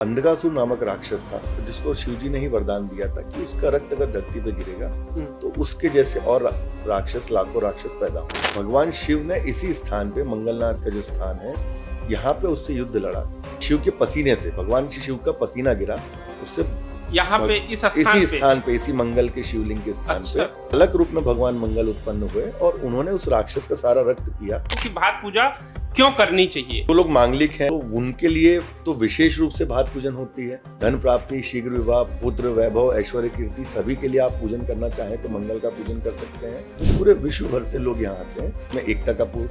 अंधकासुर नामक राक्षस था जिसको शिवजी ने ही वरदान दिया था कि उसका रक्त अगर धरती पे गिरेगा तो उसके जैसे और राक्षस लाखों राक्षस पैदा हो। भगवान शिव ने इसी स्थान पे, मंगलनाथ का जो स्थान है, यहाँ पे उससे युद्ध लड़ा। शिव के पसीने से, भगवान शिव का पसीना गिरा, उससे यहाँ पे इसी स्थान पे, इसी मंगल के शिवलिंग के स्थान पे अलग रूप में भगवान मंगल उत्पन्न हुए और उन्होंने उस राक्षस का सारा रक्त पिया। भात पूजा क्यों करनी चाहिए? जो लोग मांगलिक हैं तो उनके लिए तो विशेष रूप से भात पूजन होती है। धन प्राप्ति, शीघ्र विवाह, पुत्र, वैभव, ऐश्वर्य, कीर्ति, सभी के लिए आप पूजन करना चाहें तो मंगल का पूजन कर सकते हैं। तो पूरे विश्व भर से लोग यहाँ आते हैं। मैं एकता कपूर,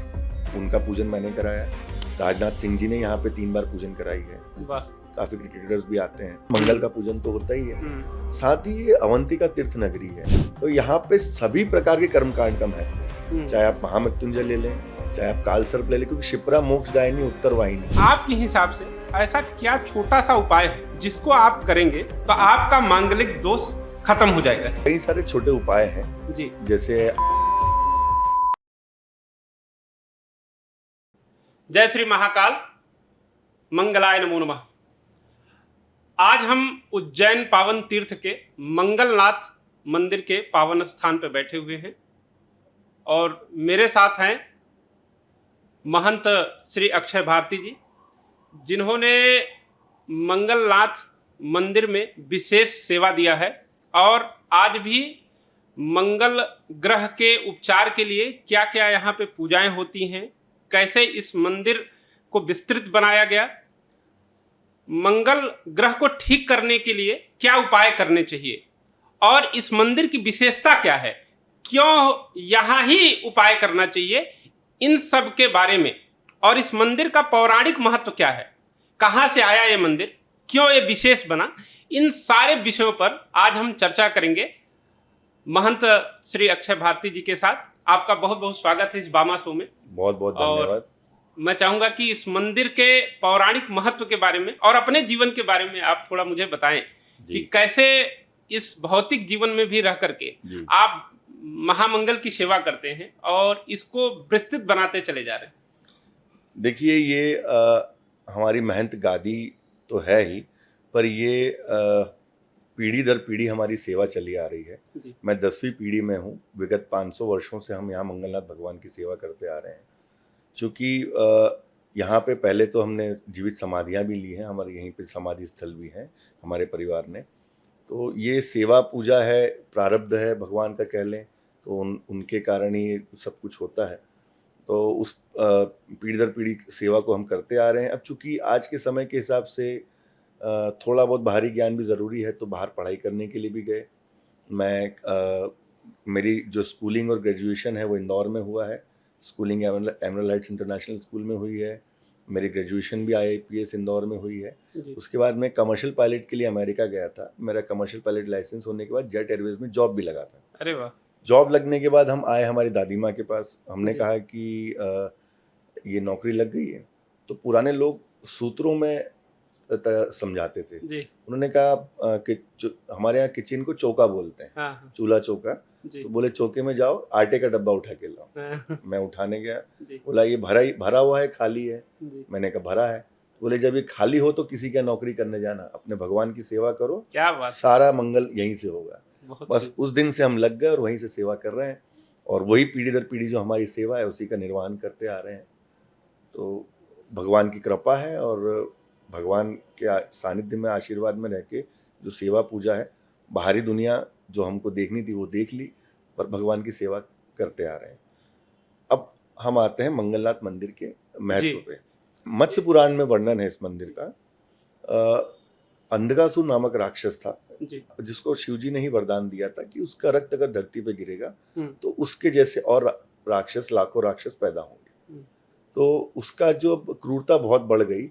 उनका पूजन मैंने कराया। राजनाथ सिंह जी ने यहाँ पे 3 बार पूजन कराई है। काफी क्रिकेटर्स भी आते हैं। मंगल का पूजन तो होता ही है। साथ ही ये अवंतिका तीर्थ नगरी है, तो यहाँ पे सभी प्रकार के कर्मकांड का महत्व है। चाहे आप महामृत्युंजय ले लें, चाहे आप काल सर्प ले लें, क्योंकि शिप्रा मोक्षदायिनी उत्तर वाहिनी। आपके हिसाब से ऐसा क्या छोटा सा उपाय है जिसको आप करेंगे तो आपका मांगलिक दोष खत्म हो जाएगा? कई सारे छोटे उपाय हैं जी, जैसे जय श्री महाकाल, मंगलाय नमो नमः। आज हम उज्जैन पावन तीर्थ के मंगलनाथ मंदिर के पावन स्थान पर बैठे हुए हैं और मेरे साथ हैं महंत श्री अक्षय भारती जी, जिन्होंने मंगलनाथ मंदिर में विशेष सेवा दिया है और आज भी मंगल ग्रह के उपचार के लिए क्या क्या यहाँ पे पूजाएं होती हैं, कैसे इस मंदिर को विस्तृत बनाया गया, मंगल ग्रह को ठीक करने के लिए क्या उपाय करने चाहिए और इस मंदिर की विशेषता क्या है, क्यों यहाँ ही उपाय करना चाहिए, इन सब के बारे में, और इस मंदिर का पौराणिक महत्व क्या है, कहाँ से आया ये मंदिर, क्यों ये विशेष बना, इन सारे विषयों पर आज हम चर्चा करेंगे महंत श्री अक्षय भारती जी के साथ। आपका बहुत बहुत स्वागत है इस बामा शो में। बहुत बहुत धन्यवाद। मैं चाहूंगा कि इस मंदिर के पौराणिक महत्व के बारे में और अपने जीवन के बारे में आप थोड़ा मुझे बताएं कि कैसे इस भौतिक जीवन में भी रह करके आप महामंगल की सेवा करते हैं और इसको विस्तृत बनाते चले जा रहे हैं। देखिए, ये हमारी महंत गादी तो है ही, पर ये पीढ़ी दर पीढ़ी हमारी सेवा चली आ रही है। मैं 10वीं पीढ़ी में हूँ। विगत 500 वर्षों से हम यहाँ मंगलनाथ भगवान की सेवा करते आ रहे हैं। चूँकि यहाँ पे पहले तो हमने जीवित समाधियाँ भी ली हैं, हमारे यहीं पे समाधि स्थल भी हैं हमारे परिवार ने। तो ये सेवा पूजा है, प्रारब्ध है भगवान का कह लें, तो उनके कारण ही सब कुछ होता है। तो उस पीढ़ी दर पीढ़ी सेवा को हम करते आ रहे हैं। अब चूँकि आज के समय के हिसाब से थोड़ा बहुत बाहरी ज्ञान भी ज़रूरी है, तो बाहर पढ़ाई करने के लिए भी गए। मैं मेरी जो स्कूलिंग और ग्रेजुएशन है वो इंदौर में हुआ है। Schooling emerald Heights international school में हुई है। मेरी ग्रेजुएशन भी IIPS इंदौर में हुई है। उसके बाद मैं कमर्शियल पायलट के लिए अमेरिका गया था। मेरा कमर्शियल पायलट लाइसेंस होने के बाद जेट एयरवेज में जॉब भी लगा था। अरे वाह। जॉब लगने के बाद हम आए हमारी दादी माँ के पास। हमने कहा कि ये नौकरी लग गई है। तो पुराने लोग सूत्रों में समझाते थे। उन्होंने कहा कि हमारे यहाँ किचन को चौका बोलते हैं। हाँ। चूल्हा चौका। तो बोले चौके में जाओ, आटे का डब्बा उठा के लाओ। मैं उठाने गया, बोला ये भरा हुआ है, खाली है। मैंने कहा भरा है। बोले जब ये खाली हो तो किसी का नौकरी करने जाना, अपने भगवान की सेवा करो, क्या बात, सारा मंगल यहीं से होगा। बस उस दिन से हम लग गए और वहीं से सेवा कर रहे हैं और वही पीढ़ी दर पीढ़ी जो हमारी सेवा है उसी का निर्वहन करते आ रहे हैं। तो भगवान की कृपा है और भगवान के सानिध्य में, आशीर्वाद में रह के जो सेवा पूजा है, बाहरी दुनिया जो हमको देखनी थी वो देख ली, पर भगवान की सेवा करते आ रहे हैं। अब हम आते हैं मंगलनाथ मंदिर के महत्व पे। मत्स्य पुराण में वर्णन है इस मंदिर का। अंधकासुर नामक राक्षस था जिसको शिवजी ने ही वरदान दिया था कि उसका रक्त अगर धरती पे गिरेगा तो उसके जैसे और राक्षस, लाखों राक्षस पैदा होंगे। तो उसका जो क्रूरता बहुत बढ़ गई,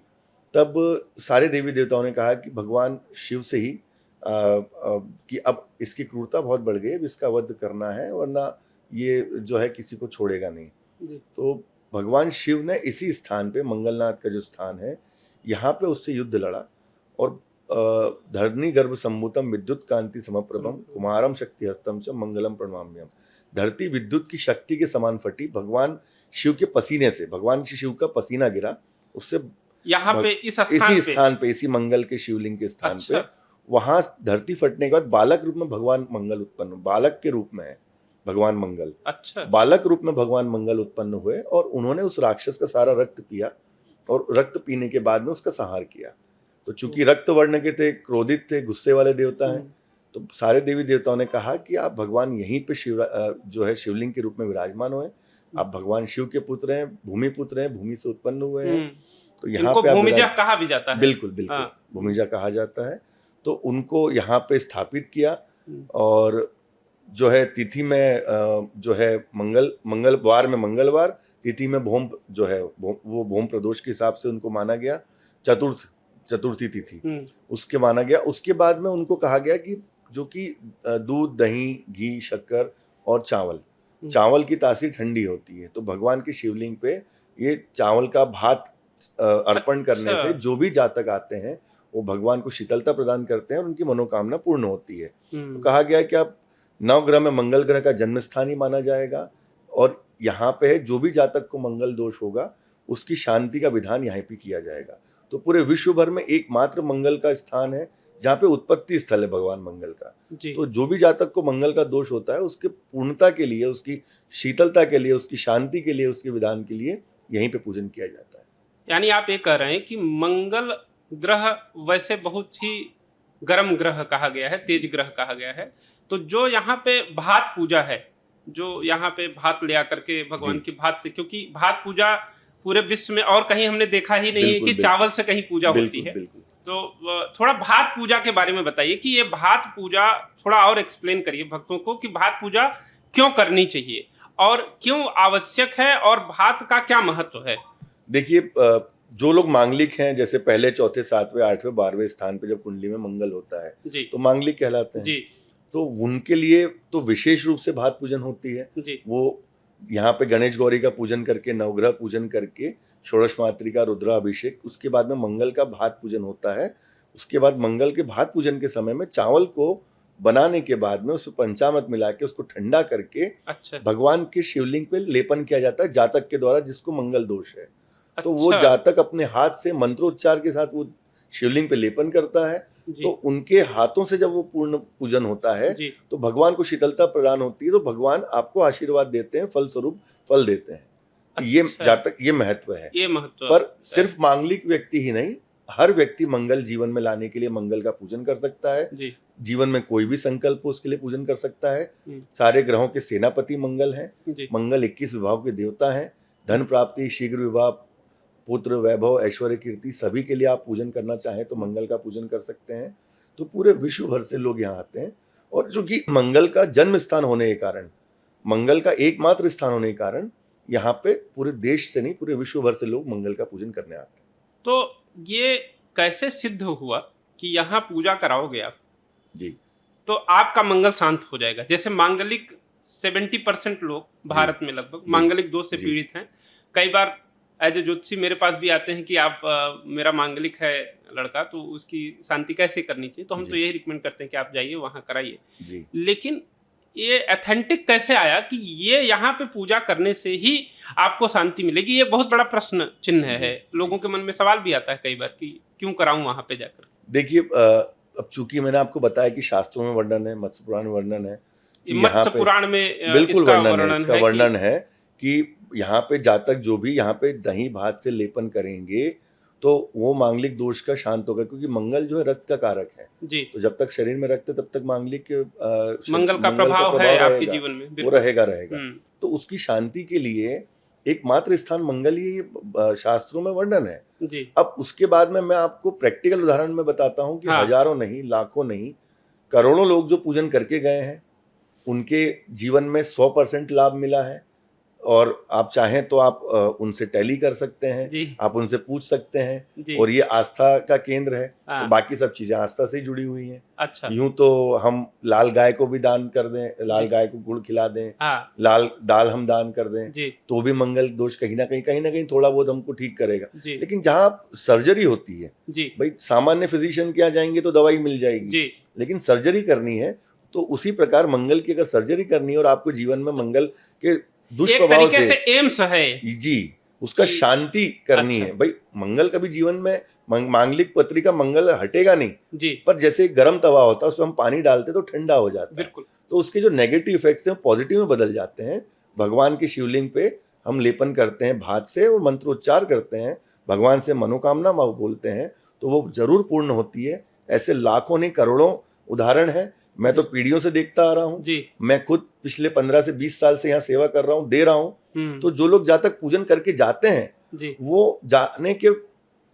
तब सारे देवी देवताओं ने कहा कि भगवान शिव से ही कि अब इसकी क्रूरता बहुत बढ़ गई है, इसका वध करना है, वरना ये जो है किसी को छोड़ेगा नहीं। तो भगवान शिव ने इसी स्थान पे, मंगलनाथ का जो स्थान है, यहाँ पे उससे युद्ध लड़ा और धरणी गर्भ सम्भूतम विद्युत कांति समप्रभम कुमारम शक्ति हस्तम च मंगलम प्रणमाम्यम। धरती विद्युत की शक्ति के समान फटी। भगवान शिव के पसीने से, भगवान शिव का पसीना गिरा, उससे यहाँ पे इस इसी स्थान पे, इसी मंगल के शिवलिंग के स्थान अच्छा। पे, वहां धरती फटने के बाद बालक रूप में भगवान मंगल उत्पन्न, बालक के रूप में है भगवान मंगल, अच्छा। बालक रूप में भगवान मंगल उत्पन्न हुए और उन्होंने उस राक्षस का सारा रक्त पिया और रक्त पीने के बाद में उसका संहार किया। तो चूंकि रक्त वर्ण के थे, क्रोधित थे, गुस्से वाले देवता हैं, तो सारे देवी देवताओं ने कहा कि आप भगवान यहीं पे जो है शिवलिंग के रूप में विराजमान हुए, आप भगवान शिव के पुत्र हैं, भूमि पुत्र हैं, भूमि से उत्पन्न हुए हैं, तो यहाँ पे भूमिजा कहा भी जाता है। बिल्कुल बिल्कुल, भूमिजा कहा जाता है। तो उनको यहाँ पे स्थापित किया और जो है तिथि में जो है मंगलवार में मंगलवार, तिथि में भोम जो है वो भोम प्रदोष के हिसाब से उनको माना गया, चतुर्थी तिथि उसके माना गया। उसके बाद में उनको कहा गया कि जो कि दूध, दही, घी, शक्कर और चावल की तासीर ठंडी होती है, तो भगवान की शिवलिंग पे ये चावल का भात अर्पण करने से जो भी जातक आते हैं वो भगवान को शीतलता प्रदान करते हैं और उनकी मनोकामना पूर्ण होती है। तो कहा गया कि अब नवग्रह में मंगल ग्रह का जन्म स्थान ही माना जाएगा और यहाँ पे जो भी जातक को मंगल दोष होगा उसकी शांति का विधान यहाँ पे किया जाएगा। तो पूरे विश्व भर में एकमात्र मंगल का स्थान है जहाँ पे उत्पत्ति स्थल है भगवान मंगल का। तो जो भी जातक को मंगल का दोष होता है उसके पूर्णता के लिए, उसकी शीतलता के लिए, उसकी शांति के लिए, उसके विधान के लिए यहीं पे पूजन किया जाता है। यानी आप ये कह रहे हैं कि मंगल ग्रह वैसे बहुत ही गर्म ग्रह कहा गया है, तेज ग्रह कहा गया है, तो जो यहाँ पे भात पूजा है, जो यहाँ पे भात ले आकर के भगवान की भात से, क्योंकि भात पूजा पूरे विश्व में और कहीं हमने देखा ही नहीं है कि चावल से कहीं पूजा होती है। तो थोड़ा भात पूजा के बारे में बताइए कि ये भात पूजा थोड़ा और एक्सप्लेन करिए भक्तों को कि भात पूजा क्यों करनी चाहिए और क्यों आवश्यक है और भात का क्या महत्व है। देखिए, जो लोग मांगलिक हैं, जैसे पहले, चौथे, सातवें, आठवें, 12वें स्थान पे जब कुंडली में मंगल होता है तो मांगलिक कहलाते हैं जी। तो उनके लिए तो विशेष रूप से भात पूजन होती है जी। वो यहाँ पे गणेश गौरी का पूजन करके, नवग्रह पूजन करके, षोडश मातृका, रुद्राभिषेक, उसके बाद में मंगल का भात पूजन होता है। उसके बाद मंगल के भात पूजन के समय में चावल को बनाने के बाद में उसमें पंचामृत मिला के उसको ठंडा करके भगवान के शिवलिंग पे लेपन किया जाता है जातक के द्वारा जिसको मंगल दोष है। तो वो जातक अपने हाथ से मंत्रोच्चार के साथ वो शिवलिंग पे लेपन करता है, तो उनके हाथों से जब वो पूर्ण पूजन होता है तो भगवान को शीतलता प्रदान होती है, तो भगवान आपको आशीर्वाद देते हैं, फल स्वरूप फल देते हैं। ये जातक, ये महत्व है। ये महत्व पर सिर्फ मांगलिक व्यक्ति ही नहीं, हर व्यक्ति मंगल जीवन में लाने के लिए मंगल का पूजन कर सकता है जी। जीवन में कोई भी संकल्प हो उसके लिए पूजन कर सकता है। सारे ग्रहों के सेनापति मंगल हैं। मंगल 21 विभाग के देवता हैं। धन प्राप्ति, शीघ्र विवाह, पुत्र, वैभव, ऐश्वर्य, कीर्ति, सभी के लिए आप पूजन करना चाहें तो मंगल का पूजन कर सकते हैं। तो पूरे विश्व भर से लोग यहाँ आते हैं और जो कि मंगल का जन्म स्थान होने के कारण, मंगल का एकमात्र स्थान होने के कारण यहाँ पे पूरे देश से नहीं पूरे विश्व भर से लोग मंगल का पूजन करने आते हैं। तो ये कैसे सिद्ध हुआ कि यहाँ पूजा कराओगे आप जी तो आपका मंगल शांत हो जाएगा? जैसे मांगलिक 70% लोग भारत में लगभग मांगलिक दोष से पीड़ित हैं। कई बार एज ए ज्योतिषी मेरे पास भी आते हैं कि आप मेरा मांगलिक है लड़का, तो उसकी शांति कैसे करनी चाहिए, तो हम तो यही रिकमेंड करते हैं कि आप जाइए वहाँ कराइए। लेकिन ये ऑथेंटिक कैसे आया कि ये यहाँ पे पूजा करने से ही आपको शांति मिलेगी? ये बहुत बड़ा प्रश्न चिन्ह है। लोगों के मन में सवाल भी आता है कई बार कि क्यों कराऊं वहाँ पे जाकर। देखिए, अब चूंकि मैंने आपको बताया कि शास्त्रों में वर्णन है, मत्स्य पुराण में वर्णन है, मत्स्य पुराण में बिल्कुल वर्णन है कि यहाँ पे जातक जो भी यहाँ पे दही भात से लेपन करेंगे तो वो मांगलिक दोष का शांत होगा, क्योंकि मंगल जो है रक्त का कारक है जी। तो जब तक शरीर में रक्त है तब तक मांगलिक मंगल का प्रभाव है आपके जीवन में, वो रहेगा। तो उसकी शांति के लिए एकमात्र स्थान मंगल ही शास्त्रों में वर्णन है जी। अब उसके बाद में मैं आपको प्रैक्टिकल उदाहरण में बताता हूँ कि हजारों नहीं, लाखों नहीं, करोड़ों लोग जो पूजन करके गए हैं उनके जीवन में 100% लाभ मिला है। और आप चाहें तो आप उनसे टैली कर सकते हैं, आप उनसे पूछ सकते हैं। और ये आस्था का केंद्र है, तो बाकी सब चीजें आस्था से जुड़ी हुई हैं। अच्छा। यूं तो हम लाल गाय को भी दान कर दें, लाल गाय को गुड़ खिला दें, लाल दाल हम दान कर दें तो भी मंगल दोष कहीं ना कहीं थोड़ा बहुत हमको ठीक करेगा। लेकिन जहाँ सर्जरी होती है भाई, सामान्य फिजिशियन के यहाँ जाएंगे तो दवाई मिल जाएगी, लेकिन सर्जरी करनी है तो उसी प्रकार मंगल की अगर सर्जरी करनी है और आपको जीवन में मंगल के दुष्प्रभाव से एम्स है जी, उसका शांति करनी अच्छा। है। भाई मंगल कभी जीवन में मांगलिक पत्रिका मंगल हटेगा नहीं जी पर जैसे गर्म तवा होता है उसमें हम पानी डालते तो ठंडा हो जाता है, बिल्कुल। तो उसके जो नेगेटिव इफेक्ट्स हैं पॉजिटिव में बदल जाते हैं। भगवान की शिवलिंग पे हम लेपन करते हैं भात से और मंत्रोच्चार करते हैं, भगवान से मनोकामना बोलते हैं तो वो जरूर पूर्ण होती है। ऐसे लाखों नहीं करोड़ों उदाहरण है, मैं तो पीढ़ियों से देखता आ रहा हूँ। जी मैं खुद पिछले 15 से 20 साल से यहाँ सेवा कर रहा हूँ, दे रहा हूँ। तो जो लोग जहाँ तक पूजन करके जाते हैं जी वो जाने के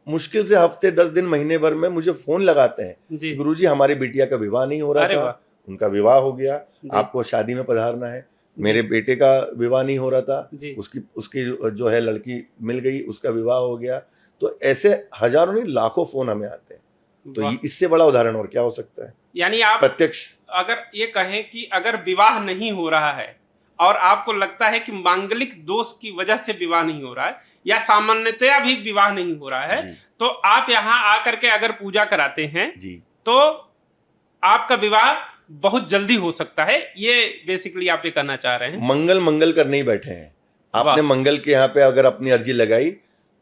मुश्किल से हफ्ते 10 दिन महीने भर में मुझे फोन लगाते हैं, जी गुरुजी हमारी बिटिया का विवाह नहीं हो रहा अरे वाह। था, उनका विवाह हो गया, जी आपको शादी में पधारना है। मेरे बेटे का विवाह नहीं हो रहा था, जी उसकी जो है लड़की मिल गई, उसका विवाह हो गया। तो ऐसे हजारों नहीं लाखों फोन हमें आते हैं। तो वाह। इससे बड़ा उदाहरण और क्या हो सकता है? यानी आप प्रत्यक्ष अगर ये कहें कि अगर विवाह नहीं हो रहा है और आपको लगता है कि मांगलिक दोष की वजह से विवाह नहीं हो रहा है या सामान्यतया भी विवाह नहीं हो रहा है, जी तो आप यहाँ आकर के अगर पूजा कराते हैं जी तो आपका विवाह बहुत जल्दी हो सकता है। ये बेसिकली आप ये कहना चाह रहे हैं। मंगल करने ही बैठे हैं। आपने वाह। मंगल के यहाँ पे अगर अपनी अर्जी लगाई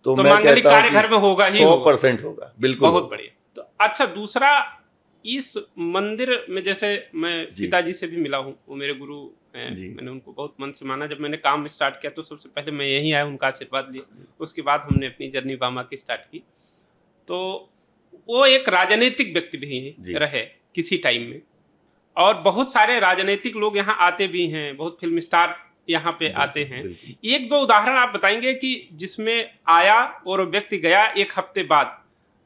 तो मैं मांगलिक कहता हूँ कार्य कि घर में होगा ही 100% होगा, बिल्कुल बहुत होगा। बढ़िया। तो अच्छा, दूसरा इस मंदिर में जैसे मैं जी। पिताजी से भी मिला हूँ, वो मेरे गुरु हैं, जी। मैंने उनको बहुत मन से माना। जब मैंने काम स्टार्ट किया तो सबसे पहले मैं यहीं आया, उनका आशीर्वाद लिया, उसके बाद हमने अपनी जर्नी बामा की स्टार्ट की। तो वो एक राजनीतिक व्यक्ति भी जी। रहे किसी टाइम में, और बहुत सारे राजनीतिक लोग यहाँ आते भी हैं, बहुत फिल्म स्टार यहाँ पे आते हैं। एक दो उदाहरण आप बताएंगे कि जिसमें आया और व्यक्ति गया एक हफ्ते बाद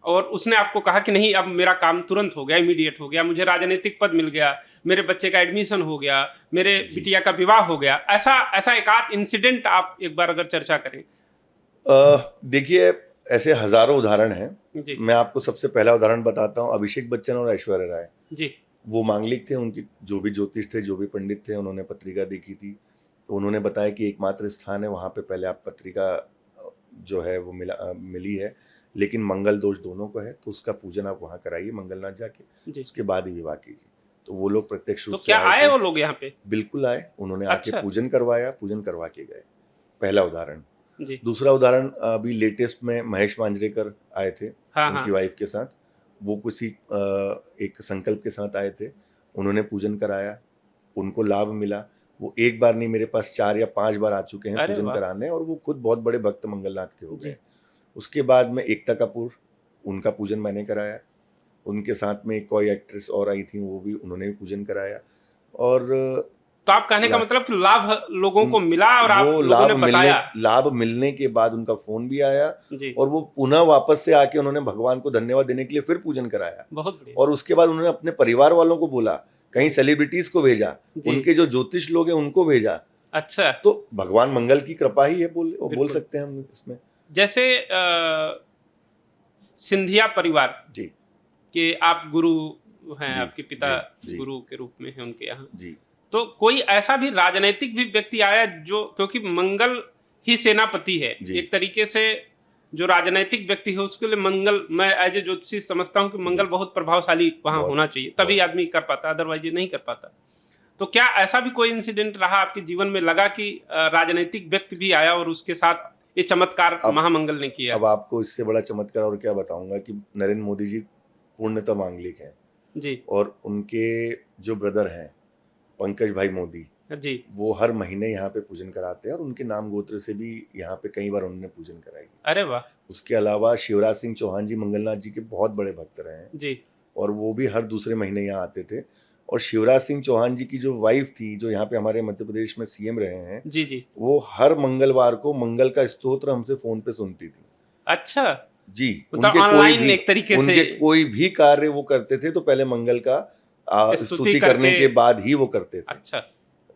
और उसने आपको कहा कि नहीं अब मेरा काम तुरंत हो गया, इमीडिएट हो गया, मुझे राजनीतिक पद मिल गया, मेरे बच्चे का एडमिशन हो गया, मेरे बिटिया का विवाह हो गया, ऐसा एक आध इंसिडेंट आप एक बार अगर चर्चा करें। देखिए ऐसे हजारों उदाहरण हैं। जी मैं आपको सबसे पहला उदाहरण बताता हूँ, अभिषेक बच्चन और ऐश्वर्या राय जी। वो मांगलिक थे, उनकी जो भी ज्योतिष थे, जो भी पंडित थे, उन्होंने पत्रिका देखी थी तो उन्होंने बताया कि एकमात्र स्थान है वहाँ पे पहले आप पत्रिका जो है वो मिली है, लेकिन मंगल दोष दोनों को है तो उसका पूजन आप वहाँ कराइए मंगलनाथ जाके, उसके बाद ही विवाह कीजिए। तो वो लोग प्रत्यक्ष रूप तो क्या से आए वो लोग यहाँ पे? बिल्कुल आए, उन्होंने अच्छा। आके पूजन करवाया, पूजन करवा के गए। पहला उदाहरण। जी। दूसरा उदाहरण अभी लेटेस्ट में महेश मांजरेकर आए थे, हाँ, उनकी वाइफ के साथ, वो किसी एक संकल्प के साथ आए थे, उन्होंने पूजन कराया, उनको लाभ मिला। वो एक बार नहीं, मेरे पास 4 या 5 बार आ चुके हैं पूजन कराने, और वो खुद बहुत बड़े भक्त मंगलनाथ के हो गए। उसके बाद में एकता कपूर, उनका पूजन मैंने कराया, उनके साथ में कोई एक्ट्रेस और आई थी, वो भी उन्होंने भी पूजन कराया। और तो आप कहने का मतलब कि लाभ लोगों को मिला और आप लोगों ने बताया। लाभ मिलने के बाद उनका फोन भी आया और वो पुनः वापस से आके उन्होंने भगवान को धन्यवाद देने के लिए फिर पूजन कराया। बहुत बढ़िया। और उसके बाद उन्होंने अपने परिवार वालों को बोला, कहीं सेलिब्रिटीज को भेजा, उनके जो ज्योतिष लोग हैं उनको भेजा। अच्छा। तो भगवान मंगल की कृपा ही है, बोल सकते हैं हम इसमें। जैसे सिंधिया परिवार जी के आप गुरु हैं, आपके पिता गुरु के रूप में हैं उनके यहाँ जी। तो कोई ऐसा भी राजनीतिक भी व्यक्ति आया जो, क्योंकि मंगल ही सेनापति है एक तरीके से, जो राजनीतिक व्यक्ति है उसके लिए मंगल, मैं एज ए ज्योतिषी समझता हूँ कि मंगल बहुत प्रभावशाली वहाँ होना चाहिए, तभी आदमी कर पाता, अदरवाइज ये नहीं कर पाता। तो क्या ऐसा भी कोई इंसिडेंट रहा आपके जीवन में, लगा कि राजनीतिक व्यक्ति भी आया और उसके साथ ये चमत्कार महामंगल ने किया? अब आपको इससे बड़ा चमत्कार और क्या बताऊंगा कि नरेंद्र मोदी जी पूर्णतः मांगलिक हैं जी, और उनके जो ब्रदर हैं पंकज भाई मोदी जी, वो हर महीने यहाँ पे पूजन कराते हैं और उनके नाम गोत्र से भी यहाँ पे कई बार उन्होंने पूजन कराई। अरे वाह। उसके अलावा शिवराज सिंह चौहान जी मंगलनाथ जी के बहुत बड़े भक्त रहे हैं जी, और वो भी हर दूसरे महीने यहाँ आते थे। और शिवराज सिंह चौहान जी की जो वाइफ थी, जो यहाँ पे हमारे मध्य प्रदेश में सीएम रहे हैं, जी जी, वो हर मंगलवार को मंगल का स्तोत्र हमसे फोन पे सुनती थी। अच्छा जी, उनके कोई भी कार्य वो करते थे तो पहले मंगल का स्तुति करने के बाद ही वो करते थे। अच्छा,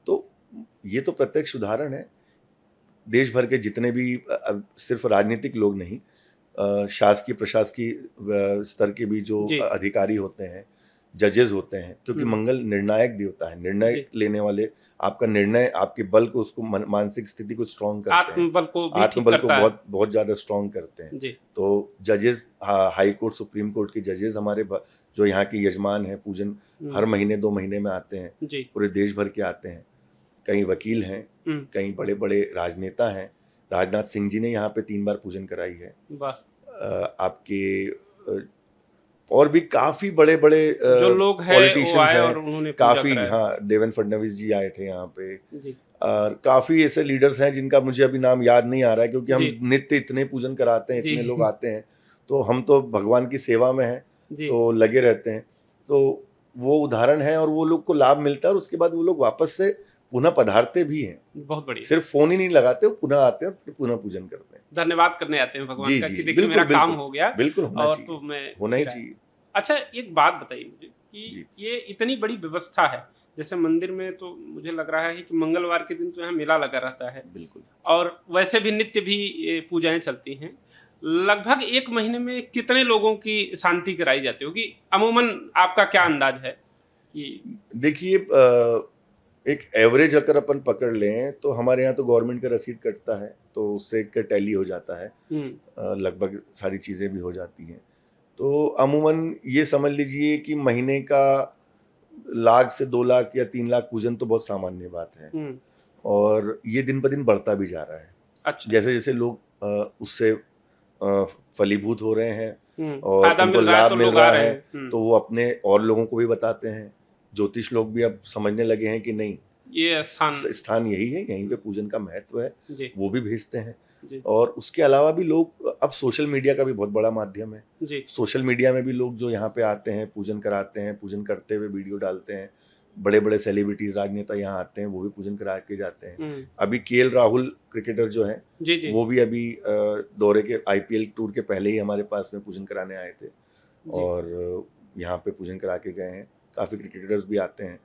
तो ये तो प्रत्यक्ष उदाहरण है। देश भर के जितने भी सिर्फ राजनीतिक लोग नहीं, शासकीय प्रशासकीय स्तर के भी जो अधिकारी होते हैं, जजेस होते हैं, क्योंकि मंगल निर्णायक देवता है, निर्णय लेने वाले, आपका निर्णय आपके बल को, उसको मानसिक स्थिति को स्ट्रॉन्ग करते हैं, आत्मबल को बहुत ज्यादा स्ट्रॉन्ग करते हैं। तो जजेस, हाई कोर्ट सुप्रीम कोर्ट के जजेस हमारे जो यहाँ के यजमान हैं, पूजन हर महीने 2 महीने में आते हैं, पूरे देश भर के आते हैं। कई वकील हैं, कई बड़े बड़े राजनेता हैं, राजनाथ सिंह जी ने यहाँ पे 3 बार पूजन कराई है। आपके और भी काफी बड़े बड़े जो लोग हैं वो पॉलिटिशियंस आए हैं, और उन्होंने पूजा काफी, कराया। हाँ, देवेंद्र फडणवीस जी आए थे यहाँ पे। जी और काफी ऐसे लीडर्स हैं जिनका मुझे अभी नाम याद नहीं आ रहा है, क्योंकि हम जी नित्य इतने पूजन कराते हैं, जी इतने लोग आते हैं, तो हम तो भगवान की सेवा में हैं, जी तो लगे रहते हैं। तो वो उदाहरण है और वो लोग को लाभ मिलता है और उसके बाद वो लोग वापस से पुनः पधारते भी हैं। बहुत बढ़िया। सिर्फ फोन ही नहीं लगाते, वो पुनः आते हैं और फिर पुनः पूजन करते हैं। धन्यवाद करने आते हैं भगवान जी का जी कि देखिए बिल्कुल मेरा काम बिल्कुल हो गया बिल्कुल होना और चाहिए, तो मैं होना ही फिर आया। चाहिए। अच्छा, एक बात बताइए मुझे कि जी। ये इतनी बड़ी व्यवस्था है, जैसे मंदिर में तो मुझे लग रहा है कि मंगलवार के दिन तो यहाँ मेला लगा रहता है, बिल्कुल। और वैसे भी नित्य भी ये पूजाएं चलती हैं। लगभग 1 महीने में कितने लोगों की शांति कराई जाती होगी अमूमन, आपका क्या अंदाज है कि? देखिए, एक एवरेज अगर अपन पकड़ लें तो हमारे यहाँ तो गवर्नमेंट का रसीद कटता है, तो उससे एक टैली हो जाता है, लगभग सारी चीज़ें भी हो जाती हैं। तो अमूमन ये समझ लीजिए कि महीने का 1 लाख से 2 लाख या 3 लाख पूजन तो बहुत सामान्य बात है, और ये दिन ब दिन बढ़ता भी जा रहा है। अच्छा। जैसे जैसे लोग उससे फलीभूत हो रहे हैं और फायदा उनको मिल रहा है लाभ तो मिल लोग आ रहा रहे है, हैं। तो वो अपने और लोगों को भी बताते हैं। ज्योतिष लोग भी अब समझने लगे हैं कि नहीं, ये स्थान यही है, यहीं पे पूजन का महत्व है, जी वो भी भेजते हैं। जी और उसके अलावा भी लोग, अब सोशल मीडिया का भी बहुत बड़ा माध्यम है, जी सोशल मीडिया में भी लोग जो यहाँ पे आते हैं, पूजन कराते हैं, पूजन करते हुए वीडियो डालते हैं। बड़े बड़े सेलिब्रिटीज, राजनेता यहाँ आते हैं, वो भी पूजन करा के जाते हैं। अभी केएल राहुल क्रिकेटर जो हैं, जी जी वो भी अभी दौरे के आईपीएल टूर के पहले ही हमारे पास में पूजन कराने आए थे जी और यहाँ पे पूजन करा के गए हैं। काफ़ी क्रिकेटर्स भी आते हैं,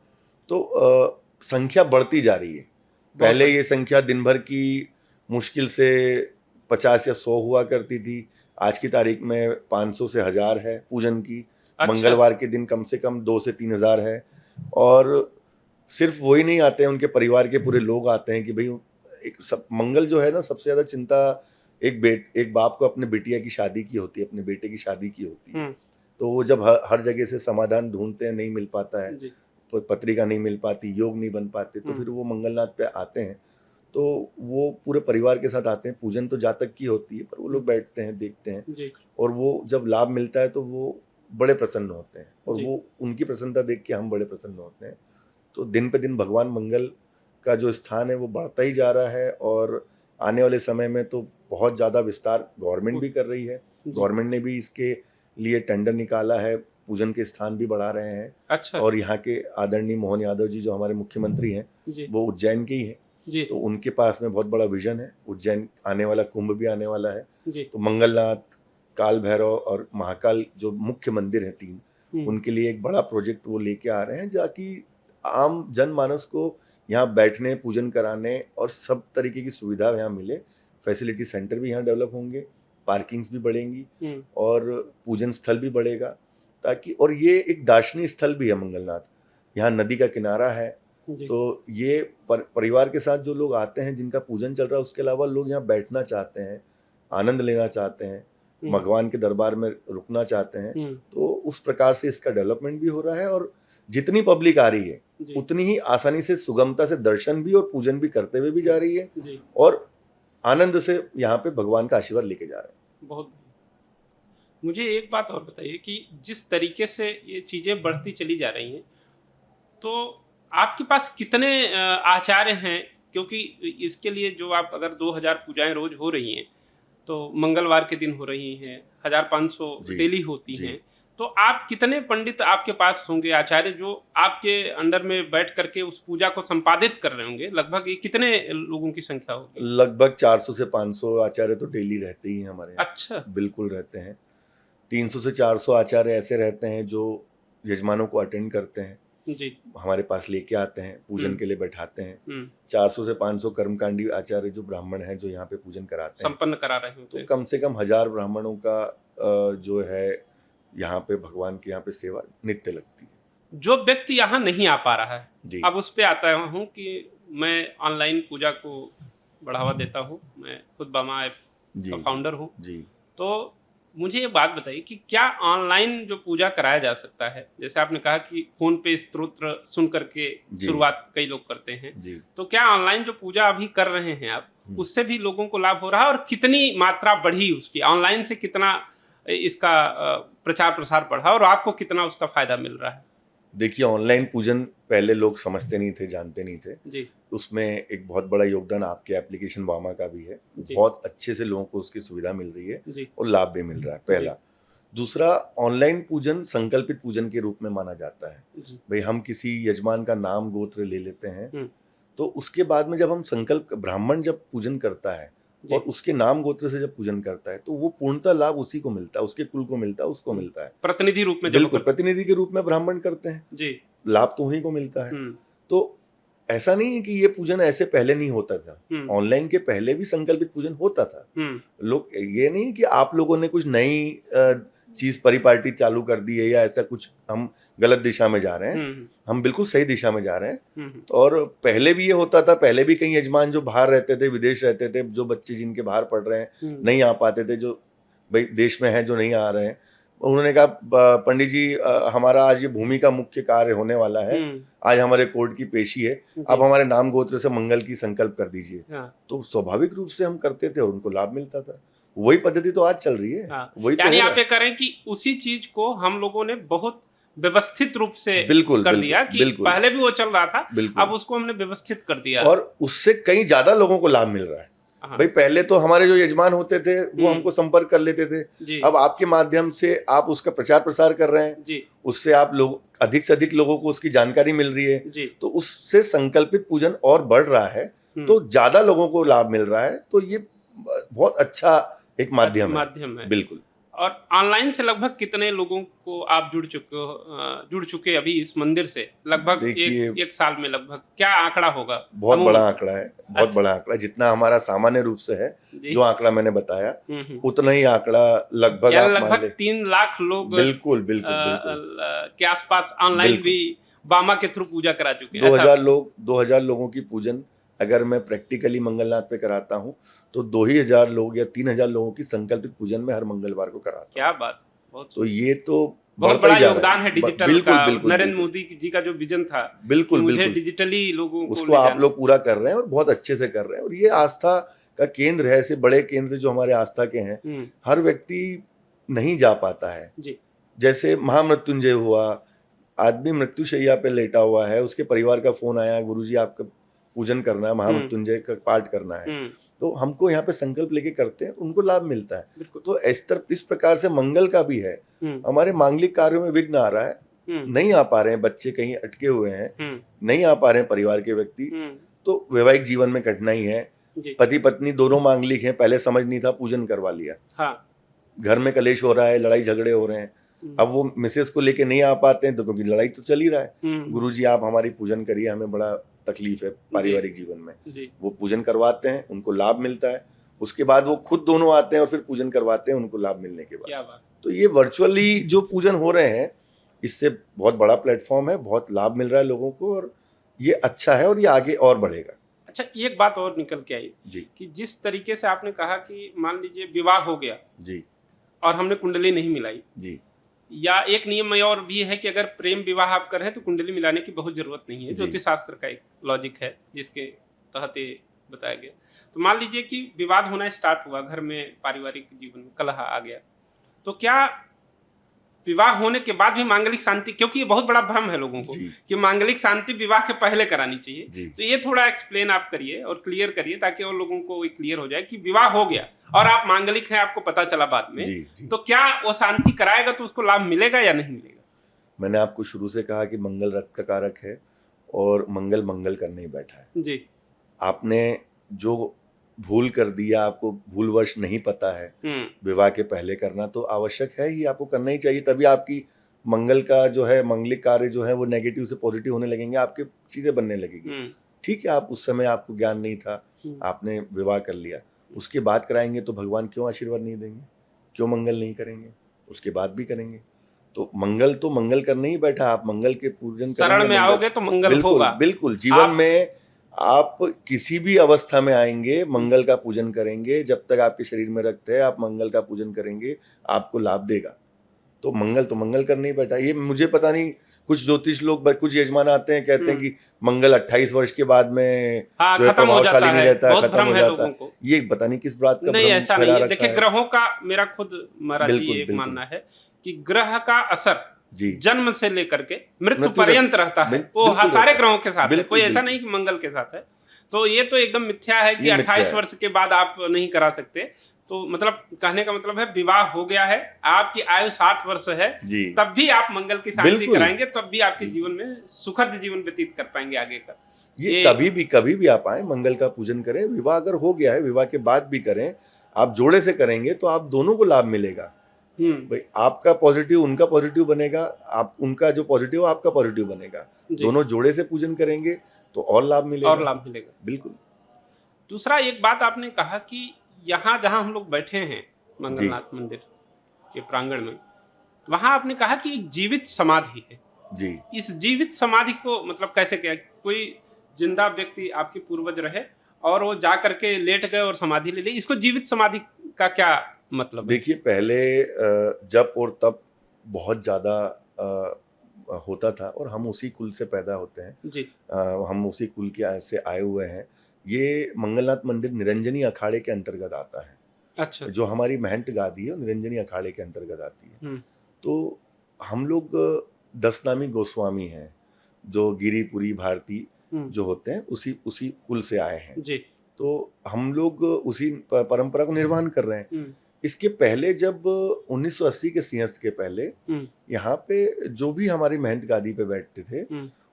तो संख्या बढ़ती जा रही है। पहले ये संख्या दिन भर की मुश्किल से 50 या 100 हुआ करती थी, आज की तारीख में 500 से 1000 है पूजन की। अच्छा। मंगलवार के दिन कम से कम 2 से 3 हज़ार है, और सिर्फ वही नहीं आते हैं, उनके परिवार के पूरे लोग आते हैं कि भाई, एक सब मंगल जो है ना, सबसे ज़्यादा चिंता एक बाप को अपने बिटिया की शादी की होती है, अपने बेटे की शादी की होती है। तो वो जब हर जगह से समाधान ढूंढते हैं, नहीं मिल पाता है, तो पत्रिका नहीं मिल पाती, योग नहीं बन पाते, तो फिर वो मंगलनाथ पे आते हैं। तो वो पूरे परिवार के साथ आते हैं। पूजन तो जातक की होती है, पर वो लोग बैठते हैं, देखते हैं जी और वो जब लाभ मिलता है तो वो बड़े प्रसन्न होते हैं, और वो उनकी प्रसन्नता देख के हम बड़े प्रसन्न होते हैं। तो दिन पे दिन भगवान मंगल का जो स्थान है वो बढ़ता ही जा रहा है, और आने वाले समय में तो बहुत ज़्यादा विस्तार गवर्नमेंट भी कर रही है। गवर्नमेंट ने भी इसके लिए टेंडर निकाला है, पूजन के स्थान भी बढ़ा रहे हैं। अच्छा। और यहाँ के आदरणीय मोहन यादव जी जो हमारे मुख्यमंत्री हैं, वो उज्जैन के ही हैं, तो उनके पास में बहुत बड़ा विजन है। उज्जैन आने वाला कुंभ भी आने वाला है, तो मंगलनाथ, काल भैरव और महाकाल जो मुख्य मंदिर हैं 3, उनके लिए एक बड़ा प्रोजेक्ट वो लेके आ रहे हैं, जाकि आम जनमानस को यहाँ बैठने, पूजन कराने और सब तरीके की सुविधा यहाँ मिले। फैसिलिटी सेंटर भी यहाँ डेवलप होंगे, पार्किंग्स भी बढ़ेंगी और पूजन स्थल भी बढ़ेगा, ताकि, और ये एक दार्शनिक स्थल भी है मंगलनाथ, यहाँ नदी का किनारा है। तो ये परिवार के साथ जो लोग आते हैं, जिनका पूजन चल रहा है, उसके अलावा लोग यहाँ बैठना चाहते हैं, आनंद लेना चाहते हैं, भगवान के दरबार में रुकना चाहते हैं। तो उस प्रकार से इसका डेवलपमेंट भी हो रहा है, और जितनी पब्लिक आ रही है उतनी ही आसानी से, सुगमता से दर्शन भी और पूजन भी करते हुए भी जा रही है, और आनंद से यहाँ पे भगवान का आशीर्वाद लेके जा रहे हैं। बहुत। मुझे एक बात और बताइए कि जिस तरीके से ये चीज़ें बढ़ती चली जा रही हैं, तो आपके पास कितने आचार्य हैं? क्योंकि इसके लिए जो आप अगर 2000 पूजाएं रोज हो रही हैं, तो मंगलवार के दिन हो रही हैं, 1500 डेली होती हैं, तो आप कितने पंडित आपके पास होंगे, आचार्य, जो आपके अंडर में बैठ करके उस पूजा को संपादित कर रहे होंगे? लगभग ये कितने लोगों की संख्या होगी? लगभग 400 से 500 आचार्य तो डेली रहते ही हैं हमारे यहाँ। अच्छा। बिल्कुल रहते हैं। 300 से 400 आचार्य ऐसे रहते हैं जो यजमानों को अटेंड करते हैं, जी, हमारे पास लेके आते हैं, पूजन के लिए बैठाते हैं। 400 से 500 कर्मकांडी आचार्य जो ब्राह्मण हैं, जो यहाँ पे पूजन कराते हैं, संपन्न करा रहे होते हैं। तो कम से कम 1000 ब्राह्मणों का जो है यहाँ पे भगवान की यहाँ पे सेवा नित्य लगती है। जो व्यक्ति यहाँ नहीं आ पा रहा है, जी, अब उस पे आता हूँ कि मैं ऑनलाइन पूजा को बढ़ावा देता हूँ, मैं खुद बामा ऐप का फाउंडर हूँ, जी, तो मुझे ये बात बताइए कि क्या ऑनलाइन जो पूजा कराया जा सकता है, जैसे आपने कहा कि फोन पे स्तोत्र सुन करके जी शुरुआत कई लोग करते हैं, जी तो क्या ऑनलाइन जो पूजा अभी कर रहे हैं आप, उससे भी लोगों को लाभ हो रहा है और कितनी मात्रा बढ़ी उसकी, ऑनलाइन से कितना इसका प्रचार प्रसार बढ़ा और आपको कितना उसका फायदा मिल रहा है? देखिए, ऑनलाइन पूजन पहले लोग समझते नहीं थे, जानते नहीं थे। जी उसमें एक बहुत बड़ा योगदान आपके एप्लीकेशन वामा का भी है। जी बहुत अच्छे से लोगों को उसकी सुविधा मिल रही है जी और लाभ भी मिल रहा है, पहला। दूसरा, ऑनलाइन पूजन संकल्पित पूजन के रूप में माना जाता है। जी भाई हम किसी यजमान का नाम गोत्र ले लेते हैं, हम्म, तो उसके बाद में जब हम संकल्प, ब्राह्मण जब पूजन करता है जी और उसके नाम गोत्र से जब पूजन करता है, तो वो पूर्णतः लाभ उसी को मिलता है, उसके कुल को मिलता है, उसको मिलता है। प्रतिनिधि रूप में जब वो बिल्कुल, करते प्रतिनिधि के रूप में ब्राह्मण करते हैं, जी लाभ तो उन्हीं को मिलता है। हम्म तो ऐसा नहीं है कि ये पूजन ऐसे पहले नहीं होता था। हम्म ऑनलाइन के पहले भी संकल्पित पूजन होता था। हम्म लोग, ये नहीं कि आप लोगों ने कुछ नई चीज परिपाटी चालू कर दी है या ऐसा कुछ, हम गलत दिशा में जा रहे हैं। हम्म हम बिल्कुल सही दिशा में जा रहे हैं। हम्म और पहले भी ये होता था, पहले भी कई यजमान जो बाहर रहते थे, विदेश रहते थे, जो बच्चे जिनके बाहर पढ़ रहे हैं नहीं आ पाते थे, जो भाई देश में हैं जो नहीं आ रहे हैं, उन्होंने कहा पंडित जी, हमारा आज ये भूमि का मुख्य कार्य होने वाला है, आज हमारे कोर्ट की पेशी है, आप हमारे नाम गोत्र से मंगल की संकल्प कर दीजिए। हाँ, तो स्वाभाविक रूप से हम करते थे और उनको लाभ मिलता था। वही पद्धति तो आज चल रही है। हाँ। वही तो यानी हो रहा आप है। ये करें कि उसी चीज को हम लोगों ने बहुत व्यवस्थित रूप से बिल्कुल कर बिल्कुल दिया कि बिल्कुल पहले भी वो चल रहा था, बिल्कुल। अब उसको हमने व्यवस्थित कर दिया। और उससे कई ज्यादा लोगों को लाभ मिल रहा है। हाँ, भाई पहले तो हमारे जो यजमान होते थे वो हमको संपर्क कर लेते थे, जी अब आपके माध्यम से आप उसका प्रचार प्रसार कर रहे हैं, जी उससे आप लोग अधिक से अधिक लोगों को उसकी जानकारी मिल रही है, जी तो उससे संकल्पित पूजन और बढ़ रहा है, तो ज्यादा लोगों को लाभ मिल रहा है। तो ये बहुत अच्छा एक माध्यम है। बिल्कुल। और ऑनलाइन से लगभग कितने लोगों को आप जुड़ चुके अभी इस मंदिर से? लगभग एक साल में लगभग क्या आंकड़ा होगा? बहुत बड़ा आंकड़ा है, बहुत बड़ा आंकड़ा। जितना हमारा सामान्य रूप से है, जो आंकड़ा मैंने बताया, उतना ही आंकड़ा लगभग आप मान ले 3 लाख लोग बिल्कुल बिल्कुल बिल्कुल के आसपास ऑनलाइन भी बामा के थ्रू पूजा करा चुके हैं। 2000 लोगों की पूजन अगर मैं प्रैक्टिकली मंगलनाथ पे कराता हूँ, तो 2000 लोग या 3000 लोगों की संकल्पित पूजन में हर मंगलवार को कराता हूँ। क्या बात, तो ये तो बहुत बड़ा योगदान है डिजिटल का। नरेंद्र मोदी जी का जो विजन था, बिल्कुल मुझे डिजिटली लोगों को उसको आप लोग पूरा कर रहे हैं और बहुत अच्छे से कर रहे हैं। और ये आस्था का केंद्र है। ऐसे बड़े केंद्र जो हमारे आस्था के हैं, हर व्यक्ति नहीं जा पाता है। जैसे महामृत्युंजय हुआ, आदमी मृत्युशैया पे लेटा हुआ है, उसके परिवार का फोन आया, गुरुजी आपका पूजन करना है, महामृत्युंजय का पाठ करना है, तो हमको यहाँ पे संकल्प लेके करते हैं, उनको लाभ मिलता है। तो इस प्रकार से मंगल का भी है। हमारे मांगलिक कार्यों में विघ्न आ रहा है, नहीं आ पा रहे हैं, बच्चे कहीं अटके हुए हैं, नहीं आ पा रहे हैं परिवार के व्यक्ति, तो वैवाहिक जीवन में कठिनाई है, पति पत्नी दोनों मांगलिक हैं, पहले समझ नहीं था, पूजन करवा लिया, घर में कलेश हो रहा है, लड़ाई झगड़े हो रहे हैं, अब वो मिसेस को लेके नहीं आ पाते हैं, तो क्योंकि लड़ाई तो चल ही रहा है, गुरुजी आप हमारी पूजन करिए, हमें बड़ा तकलीफ है पारिवारिक जीवन में। वो पूजन करवाते हैं, उनको लाभ मिलता है। उसके बाद वो खुद दोनों आते हैं और फिर पूजन करवाते हैं उनको लाभ मिलने के बाद। तो ये वर्चुअली जो पूजन हो रहे हैं, इससे बहुत बड़ा प्लेटफॉर्म है, बहुत लाभ मिल रहा है लोगों को, और ये अच्छा है और ये आगे और बढ़ेगा। अच्छा, एक बात और निकल के आई जी, कि जिस तरीके से आपने कहा कि मान लीजिए विवाह हो गया जी और हमने कुंडली नहीं मिलाई जी, या एक नियम और भी है कि अगर प्रेम विवाह आप कर रहे हैं तो कुंडली मिलाने की बहुत जरूरत नहीं है, ज्योतिष शास्त्र का एक लॉजिक है जिसके तहत ये बताया गया। तो मान लीजिए कि विवाद होना स्टार्ट हुआ, घर में पारिवारिक जीवन में कलह आ गया, तो क्या विवाह होने के बाद भी मांगलिक शांति, क्योंकि ये बहुत बड़ा भ्रम है लोगों को कि मांगलिक शांति विवाह के पहले करानी चाहिए, तो ये थोड़ा एक्सप्लेन आप करिए और क्लियर करिए ताकि और लोगों को क्लियर हो जाए कि विवाह हो गया और आप मांगलिक हैं, आपको पता चला बाद में, तो क्या वो शांति कराएगा तो उसको लाभ मिलेगा या नहीं मिलेगा? मैंने आपको शुरू से कहा कि मंगल रक्त का कारक है और मंगल मंगल करने ही बैठा है जी। आपने जो भूल कर दिया, आपको भूलवश नहीं पता है विवाह के पहले करना, तो आवश्यक है ही, आपको करना ही चाहिए। तभी आपकी मंगल का जो है, मंगलिक कार्य जो है वो नेगेटिव से पॉजिटिव होने लगेंगे, आपके चीजें बनने लगेगी। ठीक है, आप उस समय आपको ज्ञान नहीं था, आपने विवाह कर लिया, उसके बाद कराएंगे तो भगवान क्यों आशीर्वाद नहीं देंगे, क्यों मंगल नहीं करेंगे, उसके बाद भी करेंगे। तो मंगल करने ही बैठा, आप मंगल के पूजन शरण में आओगे तो मंगल होगा। बिल्कुल जीवन में आप किसी भी अवस्था में आएंगे, मंगल का पूजन करेंगे, जब तक आपके शरीर में रक्त है आप मंगल का पूजन करेंगे, आपको लाभ देगा। तो मंगल करने ही बैठा। ये मुझे पता नहीं, कुछ ज्योतिष लोग, कुछ यजमान आते हैं कहते हैं कि मंगल 28 वर्ष के बाद में हाँ, जो है खत्म हो जाता प्रभावशाली नहीं है, रहता है, बहुत खत्म भ्रम हो है जाता लोगों है। को। ये पता नहीं किस बात का नहीं, भ्रम ऐसा नहीं फैला है। रखा देखिए, है। ग्रहों का मेरा खुद महाराज जी बिल्कुल, एक बिल्कुल। मानना है कि ग्रह का असर जी जन्म से लेकर के मृत्यु मृत्यु तक पर्यंत रहता है। वो बिल्कुल सारे रहता है। ग्रहों के साथ है, बिल्कुल, कोई ऐसा बिल्कुल। नहीं कि मंगल के साथ है। तो ये तो एकदम मिथ्या है कि ये मिथ्या 28 है। वर्ष के बाद आप नहीं करा सकते। तो मतलब कहने का मतलब है विवाह हो गया है, आपकी आयु 60 वर्ष है, जी तब भी आप मंगल की शांति बिल्कुल। कराएंगे, तब भी आपके जीवन में सुखद जीवन व्यतीत कर पाएंगे आगे का। ये कभी भी आप आए, मंगल का पूजन करें। विवाह अगर हो गया है, विवाह के बाद भी करें, आप जोड़े से करेंगे तो आप दोनों को लाभ मिलेगा। भाई आपका पॉजिटिव उनका पॉजिटिव बनेगा, आप उनका जो पॉजिटिव आपका पॉजिटिव बनेगा। दोनों जोड़े से पूजन करेंगे तो और लाभ मिलेगा। बिल्कुल। दूसरा एक बात आपने कहा कि यहाँ जहाँ हम लोग बैठे हैं मंगलनाथ मंदिर के प्रांगण में, वहाँ आपने कहा कि एक जीवित समाधि है। जी। इस जीवित समाधि को मतलब कैसे क्या, कोई जिंदा व्यक्ति आपके पूर्वज रहे और वो जा करके लेट गए और समाधि ले ली, इसको जीवित समाधि का क्या मतलब है? देखिए, पहले जप और तप बहुत ज्यादा होता था और हम उसी कुल से पैदा होते हैं जी। हम उसी कुल के से आए हुए हैं। ये मंगलनाथ मंदिर निरंजनी अखाड़े के अंतर्गत आता है। अच्छा। जो हमारी महंत गादी है निरंजनी अखाड़े के अंतर्गत आती है। तो हम लोग 10 नामी गोस्वामी हैं, जो गिरिपुरी भारती जो होते हैं उसी कुल से आए हैं जी। तो हम लोग उसी परंपरा को निर्वहन कर रहे हैं। इसके पहले जब 1980 के सिंहस्थ के पहले यहाँ पे जो भी हमारी महंत गादी पे बैठते थे,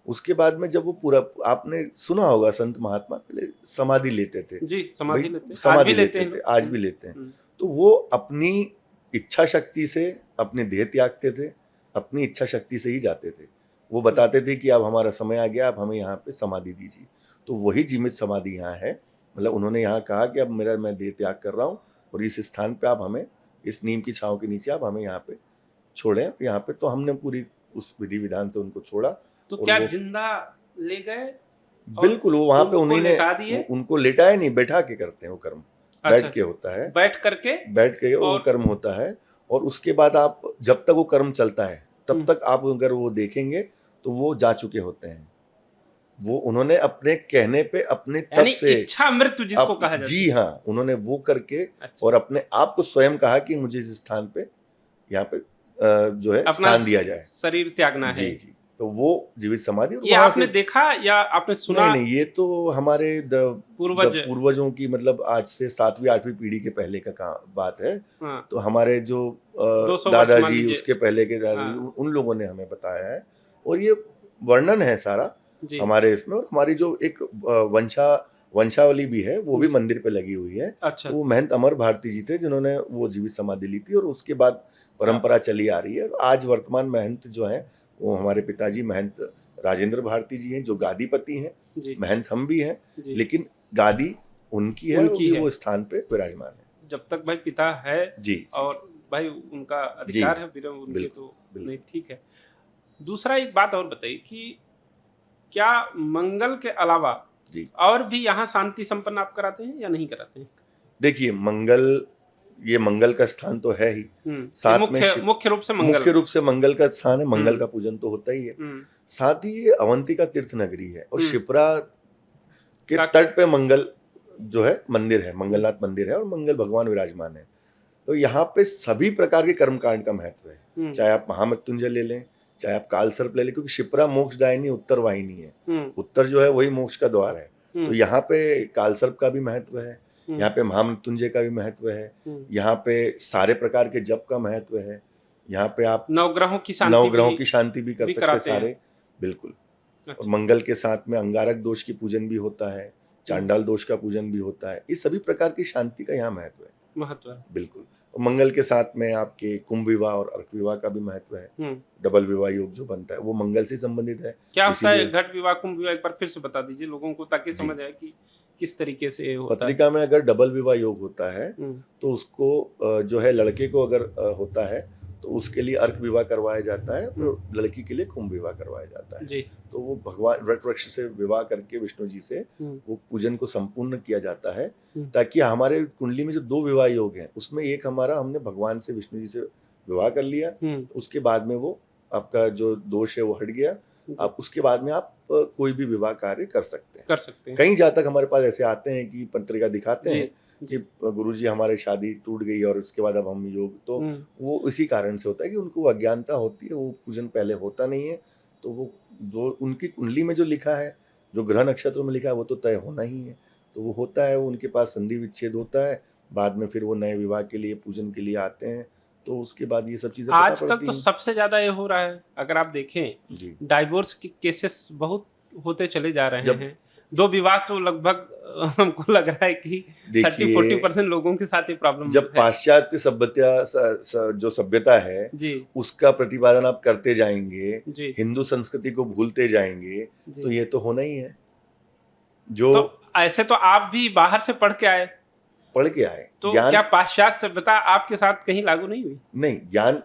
उसके बाद में जब वो पूरा, आपने सुना होगा संत महात्मा पहले समाधि लेते थे। जी, समाधि लेते थे, आज भी लेते हैं। तो वो अपनी इच्छा शक्ति से अपने देह त्यागते थे, अपनी इच्छा शक्ति से ही जाते थे। वो बताते थे कि अब हमारा समय आ गया, अब हमें यहाँ पे समाधि दीजिए। तो वही जीवित समाधि यहाँ है। मतलब उन्होंने यहाँ कहा कि अब मैं देह त्याग कर रहा हूँ और इस स्थान पे आप हमें, इस नीम की छांव के नीचे आप हमें यहाँ पे छोड़ें। यहाँ पे तो हमने पूरी उस विधि विधान से उनको छोड़ा। तो क्या जिंदा ले गए? बिल्कुल, वो वहाँ पे उन्होंने उनको लेटाया नहीं, बैठा के करते हैं वो कर्म। बैठ के होता है, बैठ के वो कर्म होता है। और उसके बाद आप जब तक वो कर्म चलता है तब तक आप अगर वो देखेंगे तो वो जा चुके होते हैं। वो उन्होंने अपने कहने पे अपने तप से इच्छा मृत्यु जिसको कहा जाता है। जी हाँ, उन्होंने वो करके और अपने आप को स्वयं कहा कि मुझे इस स्थान पे, यहाँ पे जो है स्थान दिया जाए, शरीर त्यागना है। जी। तो वो जीवित समाधि। ये आपने देखा या आपने सुना? नहीं, ये तो हमारे पूर्वजों की, मतलब आज से 7वीं 8वीं पीढ़ी के पहले का बात है। तो हमारे जो दादाजी, उसके पहले के दादाजी, उन लोगों ने हमें बताया है और ये वर्णन है सारा हमारे इसमें। और हमारी जो एक वंशावली भी है वो भी मंदिर पे लगी हुई है। अच्छा। वो महंत अमर भारती जी थे जिन्होंने वो जीवित समाधि ली थी और उसके बाद परंपरा चली आ रही है। और आज वर्तमान महंत जो है वो हमारे पिताजी महंत राजेंद्र भारती जी हैं, जो गादीपति हैं। महंत हम भी हैं, लेकिन गादी उनकी है, वो स्थान पे विराजमान है। जब तक भाई पिता है जी, और भाई उनका अधिकार है, फिर उनके तो नहीं, ठीक है। दूसरा एक बात और बताइए कि क्या मंगल के अलावा और भी यहाँ शांति संपन्न आप कराते हैं या नहीं कराते हैं? देखिए, ये मंगल का स्थान तो है ही, साथ में मुख्य रूप से मंगल का स्थान है। मंगल का पूजन तो होता ही है। साथ ही ये अवंतिका तीर्थ नगरी है और शिप्रा के तट पे मंगल जो है मंदिर है, मंगलनाथ मंदिर है और मंगल भगवान विराजमान है। तो यहाँ पे सभी प्रकार के कर्मकांड का महत्व है। चाहे आप महामृत्युंजय ले लें, चाहे आप कालसर्प ले लें, क्योंकि शिप्रा मोक्षदायिनी उत्तर वाहिनी है। उत्तर जो है वही मोक्ष का द्वार है। तो यहाँ पे कालसर्प का भी महत्व है, यहाँ पे महामृत्युंजय का भी महत्व है, यहाँ पे सारे प्रकार के जप का महत्व है। यहाँ पे आप नवग्रहों की शांति भी कर सकते हैं सारे। बिल्कुल। और मंगल के साथ में अंगारक दोष की पूजन भी होता है, चांडाल दोष का पूजन भी होता है। इस सभी प्रकार की शांति का यहाँ महत्व है। बिल्कुल। मंगल के साथ में आपके कुंभ विवाह और अर्क विवाह का भी महत्व है। डबल विवाह योग जो बनता है वो मंगल से संबंधित है। क्या होता है घट विवाह, कुंभ विवाह? एक बार फिर से बता दीजिए लोगों को, ताकि समझ आए कि किस तरीके से होता है। पत्रिका में अगर डबल विवाह योग होता है तो उसको जो है लड़के को अगर होता है तो उसके लिए अर्क विवाह करवाया जाता है और लड़की के लिए कुंभ विवाह करवाया जाता है। जी। तो वो भगवान वटवृक्ष से विवाह करके विष्णु जी से वो पूजन को संपूर्ण किया जाता है, ताकि हमारे कुंडली में जो 2 विवाह योग हैं उसमें एक हमारा हमने भगवान से विष्णु जी से विवाह कर लिया, उसके बाद में वो आपका जो दोष है वो हट गया, आप उसके बाद में आप कोई भी विवाह कार्य कर सकते हैं। कहीं जहाँ तक हमारे पास ऐसे आते हैं कि पत्रिका दिखाते हैं कि गुरुजी हमारी शादी टूट गई और उसके बाद अब हम योग, तो वो इसी कारण से होता है कि उनको अज्ञानता होती है, वो पूजन पहले होता नहीं है, तो वो जो उनकी कुंडली में जो लिखा है, जो ग्रह नक्षत्रों में लिखा है वो तो तय होना ही है, तो वो होता है, वो उनके पास संधि विच्छेद होता है, बाद में फिर वो नए विवाह के लिए पूजन के लिए आते हैं, तो उसके बाद ये सब चीजें पता आजकल पड़ती तो हैं। सबसे ज्यादा ये हो रहा है, अगर आप देखें जी। डाइवोर्स के केसेस बहुत होते चले जा रहे जब- हैं। 2 विवाह तो लगभग हमको लग रहा है कि 30-40% लोगों के साथ ही प्रॉब्लम जब है। पाश्चात्य सभ्यता जो सभ्यता है जी। उसका प्रतिपादन आप करते जाएंगे, जी। हिंदू संस्कृति को भूलते जाएंगे, जी। तो ये तो होना ही है। जो तो ऐसे तो आप भी बाहर से पढ़ के आए, पढ़ के आए, तो ज्ञान क्या पाश्चात्य सभ्यता आपके साथ कहीं लागू नहीं हुई? नहीं,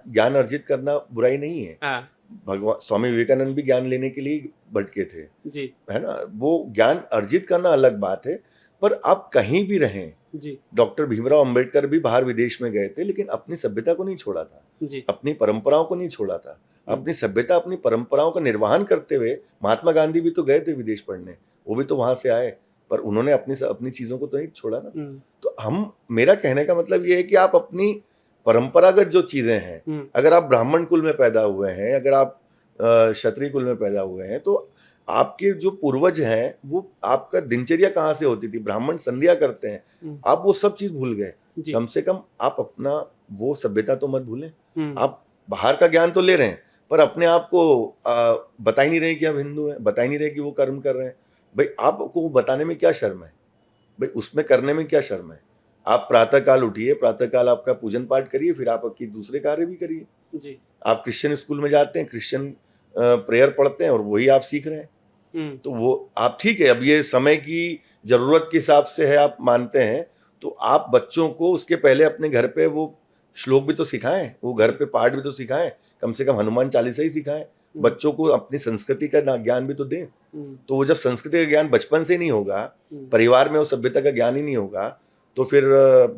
ज्ञान अर्जित करना बुराई नहीं है। हाँ। भगवान स्वामी विवेकानंद भी ज्ञान लेने के लिए भटके थे, जी। है ना, वो ज्ञान अर्जित करना अलग बात है, पर आप कहीं भी रहें, जी। डॉक्टर भीमराव अंबेडकर भी बाहर विदेश में गए थे, लेकिन अपनी सभ्यता को नहीं छोड़ा था, जी। अपनी परंपराओं को नहीं छोड़ा था, अपनी सभ्यता अपनी परंपराओं का निर्वहन करते हुए। महात्मा गांधी भी तो गए थे विदेश पढ़ने, वो भी तो वहां से आए, पर उन्होंने अपनी चीजों को तो नहीं छोड़ा ना। तो मेरा कहने का मतलब ये है कि आप अपनी परंपरागत जो चीजें हैं, अगर आप ब्राह्मण कुल में पैदा हुए हैं, अगर आप क्षत्रिय कुल में पैदा हुए हैं, तो आपके जो पूर्वज हैं वो आपका दिनचर्या कहाँ से होती थी, ब्राह्मण संध्या करते हैं, आप वो सब चीज भूल गए। कम से कम आप अपना वो सभ्यता तो मत भूलें। आप बाहर का ज्ञान तो ले रहे हैं, पर अपने आप को बता ही नहीं रहे कि आप हिंदू हैं, बता ही नहीं रहे कि वो कर्म कर रहे हैं। भाई आपको बताने में क्या शर्म है, भाई उसमें करने में क्या शर्म है। आप प्रातःकाल उठिए, प्रातःकाल आपका पूजन पाठ करिए, फिर आप आपकी दूसरे कार्य भी करिए। जी। आप क्रिश्चियन स्कूल में जाते हैं, क्रिश्चियन प्रेयर पढ़ते हैं और वही आप सीख रहे हैं, तो वो आप ठीक है। अब ये समय की जरूरत के हिसाब से है, आप मानते हैं, तो आप बच्चों को उसके पहले अपने घर पे वो श्लोक भी तो सिखाएं, वो घर पे पाठ भी तो सिखाएं, कम से कम हनुमान चालीसा ही सिखाएं। बच्चों को अपनी संस्कृति का ज्ञान भी तो दें। तो वो जब संस्कृति का ज्ञान बचपन से नहीं होगा, परिवार में वो सभ्यता का ज्ञान ही नहीं होगा, तो फिर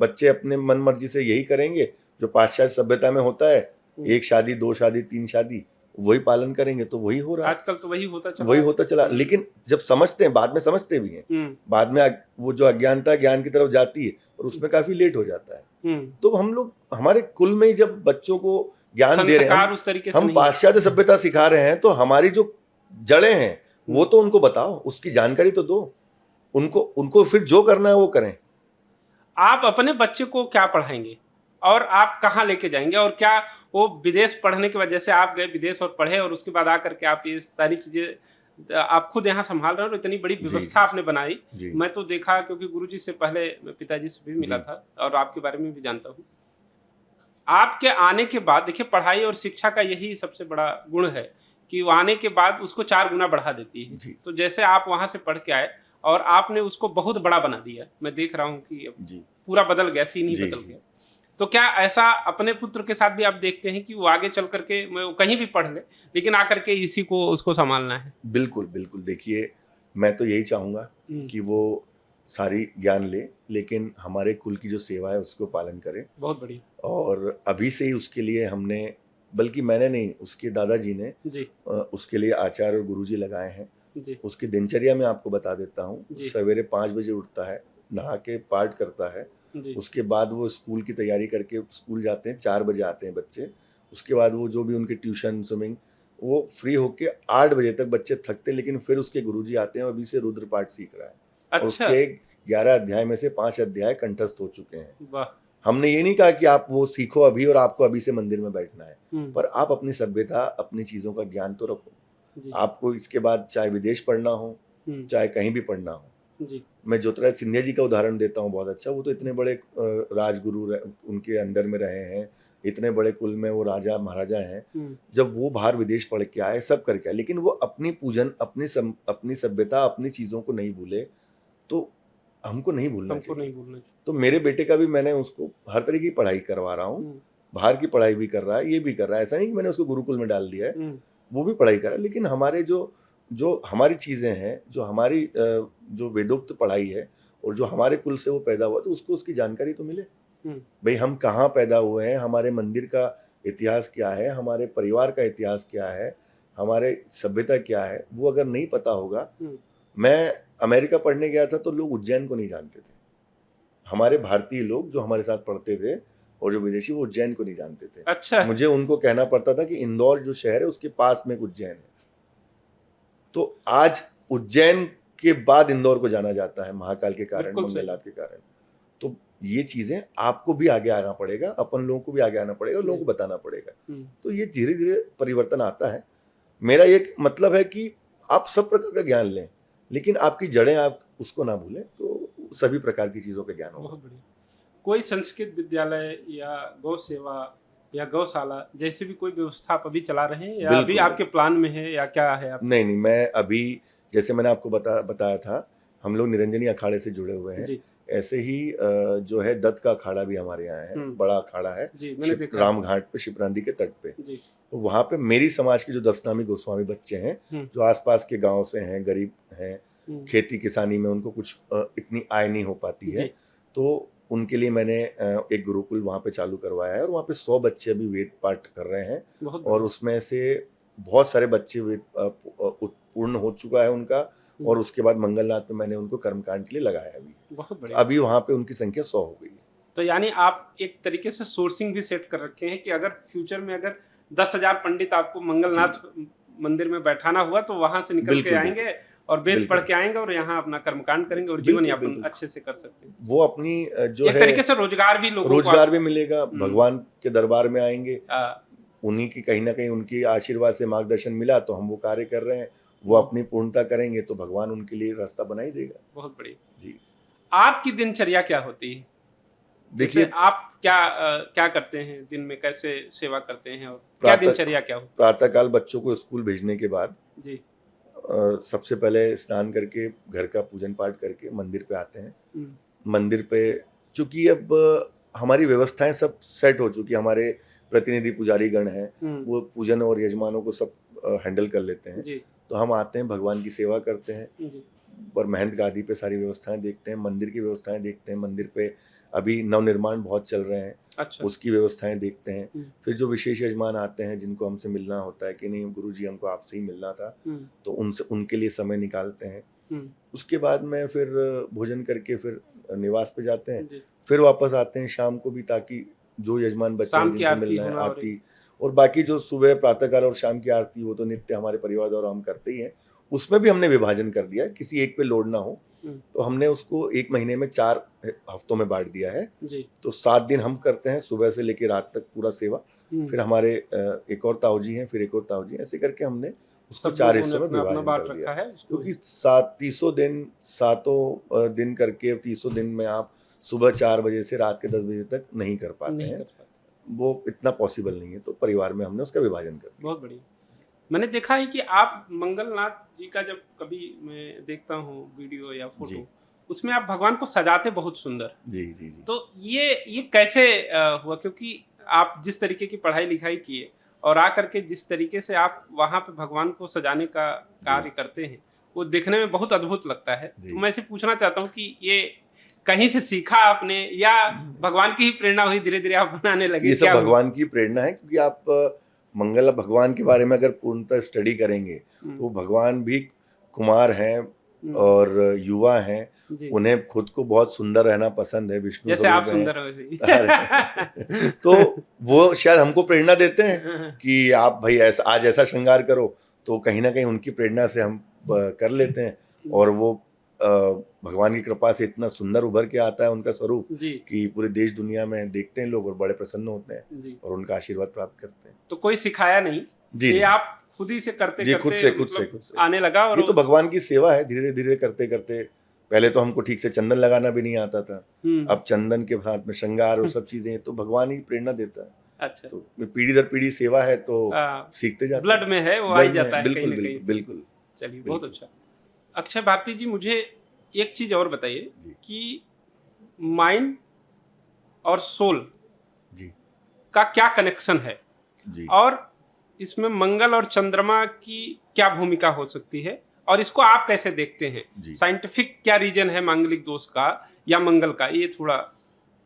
बच्चे अपने मन मर्जी से यही करेंगे जो पाश्चात्य सभ्यता में होता है, 1 शादी 2 शादी 3 शादी, वही पालन करेंगे, तो वही हो रहा है आजकल, तो वही होता चला। लेकिन जब समझते हैं, बाद में समझते भी हैं, बाद में वो जो अज्ञानता ज्ञान की तरफ जाती है और उसमें काफी लेट हो जाता है। तो हम लोग हमारे कुल में ही जब बच्चों को ज्ञान दे रहे हैं, उस तरीके से हम पाश्चात्य सभ्यता सिखा रहे हैं, तो हमारी जो जड़ें हैं वो तो उनको बताओ, उसकी जानकारी तो दो उनको फिर जो करना है वो करें। आप अपने बच्चे को क्या पढ़ाएंगे और आप कहाँ लेके जाएंगे, और क्या वो विदेश पढ़ने के बाद, जैसे आप गए विदेश और पढ़े और उसके बाद आकर के आप ये सारी चीजें आप खुद यहाँ संभाल रहे हो, इतनी बड़ी व्यवस्था आपने बनाई। मैं तो देखा, क्योंकि गुरुजी से पहले मैं पिताजी से भी मिला था और आपके बारे में भी जानता हूँ। आपके आने के बाद देखिए, पढ़ाई और शिक्षा का यही सबसे बड़ा गुण है कि वो आने के बाद उसको 4 गुना बढ़ा देती है। तो जैसे आप वहां से पढ़ के आए और आपने उसको बहुत बड़ा बना दिया, मैं देख रहा हूँ कि पूरा बदल गया, सीन ही बदल गया। तो क्या ऐसा अपने पुत्र के साथ भी आप देखते हैं कि वो आगे चल करके वो कहीं भी पढ़ ले, लेकिन आकर के इसी को उसको संभालना है? बिल्कुल बिल्कुल। देखिए, मैं तो यही चाहूँगा कि वो सारी ज्ञान ले, लेकिन हमारे कुल की जो सेवा है उसको पालन करे। बहुत बढ़िया। और अभी से ही उसके लिए हमने, बल्कि मैंने नहीं, उसके दादाजी ने उसके लिए आचार्य और गुरुजी लगाए हैं। उसकी दिनचर्या में आपको बता देता हूँ। सवेरे 5 बजे उठता है, नहा के पाठ करता है, उसके बाद वो स्कूल की तैयारी करके स्कूल जाते हैं, 4 बजे आते हैं बच्चे। उसके बाद वो जो भी उनके ट्यूशन, स्विमिंग, वो फ्री होके 8 बजे तक बच्चे थकते, लेकिन फिर उसके गुरुजी आते हैं, अभी से रुद्र पाठ सीख रहा है। अच्छा। उसके 11 अध्याय में से 5 अध्याय कंठस्थ हो चुके हैं। वाह। हमने ये नहीं कहा कि आप वो सीखो अभी और आपको अभी से मंदिर में बैठना है, पर आप अपनी सभ्यता, अपनी चीजों का ज्ञान तो रखो। आपको इसके बाद चाहे विदेश पढ़ना हो, चाहे कहीं भी पढ़ना हो। मैं ज्योतिराज सिंधिया जी का उदाहरण देता हूँ, बहुत अच्छा। वो तो इतने बड़े राजगुरु उनके अंडर में रहे हैं, इतने बड़े कुल में वो राजा महाराजा हैं। जब वो बाहर विदेश पढ़ के आए, सब करके आए, लेकिन वो अपनी पूजन, अपनी सभ्यता, अपनी चीजों को नहीं भूले, तो हमको नहीं भूलना चाहिए। तो मेरे बेटे का भी मैंने उसको हर तरीके की पढ़ाई करवा रहा हूँ, बाहर की पढ़ाई भी कर रहा है, ये भी कर रहा है। ऐसा नहीं कि मैंने उसको गुरुकुल में डाल दिया है, वो भी पढ़ाई कर रहा है। लेकिन हमारे जो हमारी चीज़ें हैं, जो हमारी जो वेदोक्त पढ़ाई है और जो हमारे कुल से वो पैदा हुआ, तो उसको उसकी जानकारी तो मिले। भाई हम कहाँ पैदा हुए हैं, हमारे मंदिर का इतिहास क्या है, हमारे परिवार का इतिहास क्या है, हमारे सभ्यता क्या है, वो अगर नहीं पता होगा। मैं अमेरिका पढ़ने गया था तो लोग उज्जैन को नहीं जानते थे। हमारे भारतीय लोग जो हमारे साथ पढ़ते थे और जो विदेशी, वो उज्जैन को नहीं जानते थे। अच्छा। मुझे उनको कहना पड़ता था कि इंदौर जो शहर है उसके पास में एक उज्जैन है। तो आज उज्जैन के बाद इंदौर को जाना जाता है, महाकाल के कारण, मंगलनाथ के कारण। तो ये चीजें आपको भी आगे आना पड़ेगा, अपन लोगों को भी आगे आना पड़ेगा, लोगों को बताना पड़ेगा। तो ये धीरे धीरे परिवर्तन आता है। मेरा एक मतलब है कि आप सब प्रकार का ज्ञान लें, लेकिन आपकी जड़ें आप उसको ना भूलें, तो सभी प्रकार की चीजों का ज्ञान होगा। बहुत बढ़िया। कोई संस्कृत विद्यालय या गौ सेवा या गौशाला जैसे भी कोई व्यवस्था आप अभी चला रहे हैं, या अभी आपके प्लान में है, या क्या है आप? नहीं, मैं अभी, जैसे मैंने आपको बताया था, हम लोग निरंजनी अखाड़े से जुड़े हुए हैं। ऐसे ही जो है दत्त का अखाड़ा भी हमारे यहाँ है, बड़ा अखाड़ा है राम घाट पे, शिप्रा नदी के तट पे। तो वहाँ पे मेरी समाज के जो 10 नामी गोस्वामी बच्चे हैं, जो आसपास के गांव से हैं, गरीब हैं, खेती किसानी में उनको कुछ इतनी आय नहीं हो पाती है, तो उनके लिए मैंने एक गुरुकुल वहाँ पे चालू करवाया है। और वहाँ पे 100 बच्चे अभी वेद पाठ कर रहे हैं, और उसमें से बहुत सारे बच्चे वेद पूर्ण हो चुका है उनका। और उसके बाद मंगलनाथ में मैंने उनको कर्मकांड के लिए लगाया अभी। अभी वहाँ पे उनकी संख्या 100 हो गई है। तो यानी आप एक तरीके से सोर्सिंग भी सेट कर रखे हैं कि अगर फ्यूचर में अगर 10,000 पंडित आपको मंगलनाथ मंदिर में बैठाना हुआ तो वहां से निकल के आएंगे और वेद पढ़ के आएंगे और यहाँ अपना कर्मकांड करेंगे और जीवन यापन अच्छे से कर सकते हैं। वो अपनी जो एक तरीके से रोजगार भी लोगों को, रोजगार भी मिलेगा, भगवान के दरबार में आएंगे, उन्हीं की कहीं ना कहीं उनकी आशीर्वाद से मार्गदर्शन मिला तो हम वो कार्य कर रहे हैं, वो अपनी पूर्णता करेंगे तो भगवान उनके लिए रास्ता बना ही देगा। बहुत बढ़िया जी। आपकी दिनचर्या क्या होती है? देखिए आप क्या करते हैं दिन में, कैसे सेवा करते हैं, और क्या दिनचर्या क्या होती है? प्रातःकाल बच्चों को स्कूल भेजने के बाद जी सबसे पहले स्नान करके घर का पूजन पाठ करके मंदिर पे आते हैं। मंदिर पे चूंकि अब हमारी व्यवस्थाएं सब सेट हो चुकी, हमारे प्रतिनिधि पुजारी गण हैं, वो पूजन और यजमानों को सब हैंडल कर लेते हैं। तो हम आते हैं, भगवान की सेवा करते हैं और महंत गादी पे सारी व्यवस्थाएं देखते हैं, मंदिर की व्यवस्थाएं देखते हैं। मंदिर पे अभी नवनिर्माण बहुत चल रहे हैं, अच्छा। उसकी व्यवस्थाएं देखते हैं। फिर जो विशेष यजमान आते हैं जिनको हमसे मिलना होता है कि नहीं गुरुजी हमको आपसे ही मिलना था, तो उनके लिए समय निकालते हैं। उसके बाद में फिर भोजन करके फिर निवास पे जाते हैं, फिर वापस आते हैं शाम को भी, ताकि जो यजमान बच्चे जिनसे मिलना है, आरती और बाकी जो सुबह प्रातःकाल और शाम की आरती, वो तो नित्य हमारे परिवार द्वारा हम करते ही हैं। उसमें भी हमने विभाजन कर दिया है, किसी एक पे लोड ना हो, तो हमने उसको 1 महीने में 4 हफ्तों में बांट दिया है। तो 7 दिन हम करते हैं, सुबह से लेकर रात तक पूरा सेवा। फिर हमारे एक और ताऊजी हैं, फिर एक और ताऊजी, ऐसे करके हमने उसको 4 हिस्सों में विभाजन कर दिया है। क्योंकि 300 दिन 7 दिन करके 300 दिन में आप सुबह 4 बजे से रात के 10 बजे तक नहीं कर पाते हैं, वो इतना पॉसिबल नहीं है। तो परिवार में हमने उसका विभाजन कर दिया। बहुत बढ़िया। मैंने देखा है कि आप मंगलनाथ जी का जब कभी मैं देखता हूँ वीडियो या फोटो, उसमें आप भगवान को सजाते बहुत सुंदर। जी जी जी। तो ये कैसे हुआ? क्योंकि आप जिस तरीके की पढ़ाई लिखाई किए और आकर के जिस तरीके से आप वहाँ पे भगवान को सजाने का कार्य करते हैं, वो देखने में बहुत अद्भुत लगता है। तो मैं इसे पूछना चाहता हूँ कि ये कहीं से सीखा आपने या भगवान की ही प्रेरणा हुई, धीरे धीरे आप बनाने लगे? ये सब भगवान की प्रेरणा है, क्योंकि आप मंगल भगवान के बारे में अगर पूर्णतः स्टडी करेंगे तो भगवान भी कुमार हैं और युवा हैं, उन्हें खुद को बहुत सुंदर रहना पसंद है, विष्णु जैसे आप सुंदर हो वैसे तो वो शायद हमको प्रेरणा देते हैं कि आप भाई ऐसा आज ऐसा श्रृंगार करो, तो कहीं ना कहीं उनकी प्रेरणा से हम कर लेते हैं। और वो भगवान की कृपा से इतना सुंदर उभर के आता है उनका स्वरूप कि पूरे देश दुनिया में देखते हैं लोग और बड़े प्रसन्न होते हैं और उनका आशीर्वाद प्राप्त करते हैं। तो कोई सिखाया नहीं जी, ये आप खुद ही से करते जी, करते खुद से आने लगा। और ये तो भगवान की सेवा है, धीरे धीरे करते करते। पहले तो हमको ठीक से चंदन लगाना भी नहीं आता था, अब चंदन के साथ में श्रृंगार और सब चीजें, तो भगवान ही प्रेरणा देता है। अच्छा। तो पीढ़ी दर पीढ़ी सेवा है, तो सीखते जाते, ब्लड में है, वो आ ही जाता है। बिल्कुल बिल्कुल बिल्कुल। चलिए बहुत अच्छा। अक्षय भारती जी, मुझे एक चीज और बताइए कि माइंड और सोल जी का क्या कनेक्शन है जी। और इसमें मंगल और चंद्रमा की क्या भूमिका हो सकती है और इसको आप कैसे देखते हैं? जी। साइंटिफिक क्या रीजन है मांगलिक दोष का या मंगल का, ये थोड़ा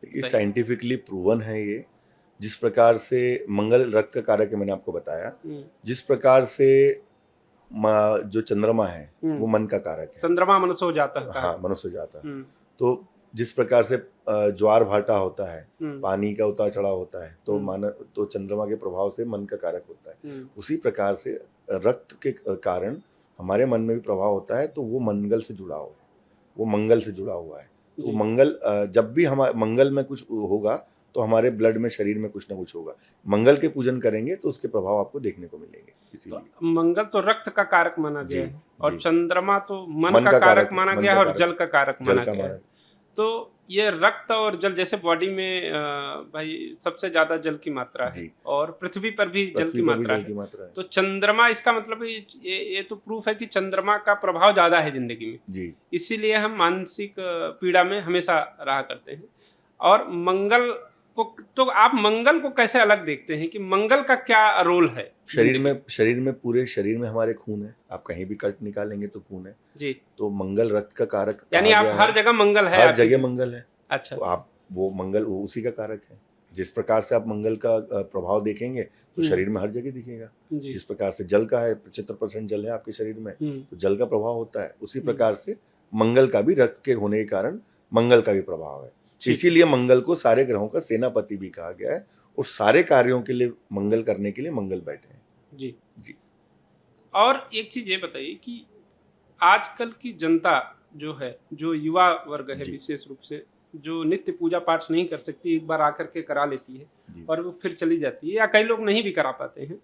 ये साइंटिफिकली प्रूवन है। ये जिस प्रकार से मंगल रक्त का कारक है, मैंने आपको बताया, जिस प्रकार से जो चंद्रमा है वो मन का कारक है। चंद्रमा मनुष्य हो जाता है। हाँ, मनुष्य जाता है। तो जिस प्रकार से ज्वार भाटा होता है, पानी का उतार चढ़ाव होता है, तो चंद्रमा के प्रभाव से मन का कारक होता है। उसी प्रकार से रक्त के कारण हमारे मन में भी प्रभाव होता है, तो वो मंगल से जुड़ा हुआ है, वो मंगल से जुड़ा हुआ है। तो मंगल, जब भी हमारे मंगल में कुछ होगा तो हमारे ब्लड में, शरीर में कुछ ना कुछ होगा। मंगल के पूजन करेंगे तो उसके प्रभाव आपको देखने को मिलेंगे। इसीलिए तो मंगल तो रक्त का कारक माना गया है और चंद्रमा तो मन का कारक माना गया है और जल का कारक माना गया है। तो ये रक्त और जल, जैसे बॉडी में भाई सबसे ज्यादा जल की मात्रा है और पृथ्वी पर भी जल की मात्रा है। तो चंद्रमा, इसका मतलब ये तो प्रूफ है कि चंद्रमा का प्रभाव ज्यादा है जिंदगी में जी। इसीलिए हम मानसिक पीड़ा में हमेशा रहा करते हैं। और मंगल को, तो आप मंगल को कैसे अलग देखते हैं कि मंगल का क्या रोल है शरीर में पूरे शरीर में हमारे खून है। आप कहीं भी कट निकालेंगे तो खून है जी। तो मंगल रक्त का कारक, यानी आप हर जगह मंगल है, हर जगह मंगल है। अच्छा, तो आप वो मंगल उसी का कारक है। जिस प्रकार से आप मंगल का प्रभाव देखेंगे तो शरीर में हर जगह दिखेगा। जिस प्रकार से जल का है, 75% जल है आपके शरीर में, तो जल का प्रभाव होता है। उसी प्रकार से मंगल का भी रक्त के होने के कारण मंगल का भी प्रभाव है। इसीलिए मंगल को सारे ग्रहों का सेनापति भी कहा गया है और सारे कार्यों के लिए मंगल करने के लिए मंगल बैठे हैं जी जी। और एक चीज ये बताइए कि आजकल की जनता जो है, जो युवा वर्ग है विशेष रूप से, जो नित्य पूजा पाठ नहीं कर सकती, एक बार आकर के करा लेती है और वो फिर चली जाती है, या कई लोग नहीं भी करा पाते हैं।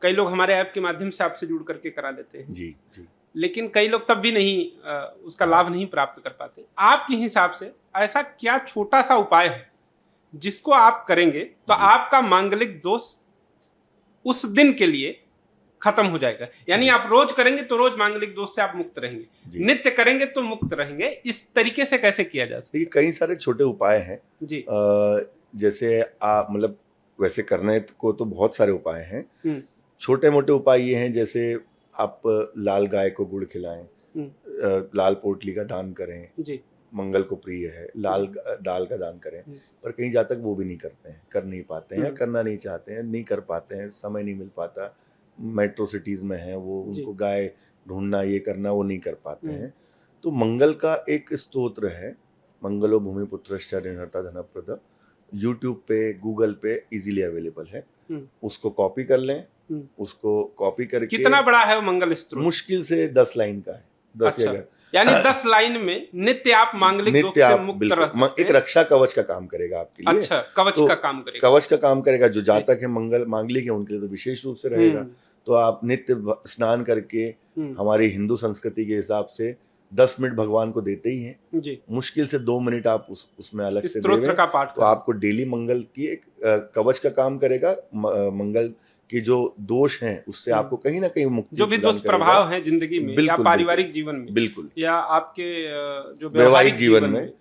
कई लोग हमारे ऐप के माध्यम से आपसे जुड़ करके करा लेते हैं जी जी। लेकिन कई लोग तब भी नहीं उसका लाभ नहीं प्राप्त कर पाते। आपके हिसाब से ऐसा क्या छोटा सा उपाय है जिसको आप करेंगे तो आपका मांगलिक दोष उस दिन के लिए खत्म हो जाएगा? यानी आप रोज करेंगे तो रोज मांगलिक दोष से आप मुक्त रहेंगे, नित्य करेंगे तो मुक्त रहेंगे। इस तरीके से कैसे किया जा सकता है? कई सारे छोटे उपाय हैं जी। जैसे आप मतलब वैसे करने को तो बहुत सारे उपाय हैं। छोटे मोटे उपाय ये हैं, जैसे आप लाल गाय को गुड़ खिलाएं, लाल पोटली का दान करें जी। मंगल को प्रिय है। लाल दाल का दान करें। पर कहीं जहाँ तक वो भी नहीं करते हैं, कर नहीं पाते हैं, करना नहीं चाहते हैं, नहीं कर पाते हैं, समय नहीं मिल पाता। मेट्रो सिटीज में है वो, उनको गाय ढूंढना, ये करना, वो नहीं कर पाते हैं। तो मंगल का एक स्तोत्र है, मंगलो भूमिपुत्रश्च ऋणहर्ता धनप्रद, यूट्यूब पे, गूगल पे इजीली अवेलेबल है। उसको कॉपी कर लें। उसको कॉपी करके, कितना बड़ा है वो मंगल स्तोत्र? मुश्किल से 10 लाइन का है। 10 यानी 10 लाइन में नित्य आप मांगलिक दोष से मुक्त रह सकते हैं। एक रक्षा कवच का काम करेगा आपके लिए। अच्छा, कवच का काम करेगा। कवच का काम करेगा। जो जातक है मंगल मांगलिक है उनके लिए तो विशेष रूप से रहेगा। तो आप नित्य स्नान करके, हमारी हिंदू संस्कृति के हिसाब से 10 मिनट भगवान को देते ही हैं जी। मुश्किल से 2 मिनट आप उसमें अलग से स्तोत्र का पाठ, तो आपको डेली मंगल की एक कवच का काम करेगा। मंगल के जो दोष हैं उससे आपको कहीं ना कहीं मुक्ति, जो भी दुष्प्रभाव है जिंदगी में या पारिवारिक जीवन में, बिल्कुल, या आपके जो वैवाहिक जीवन में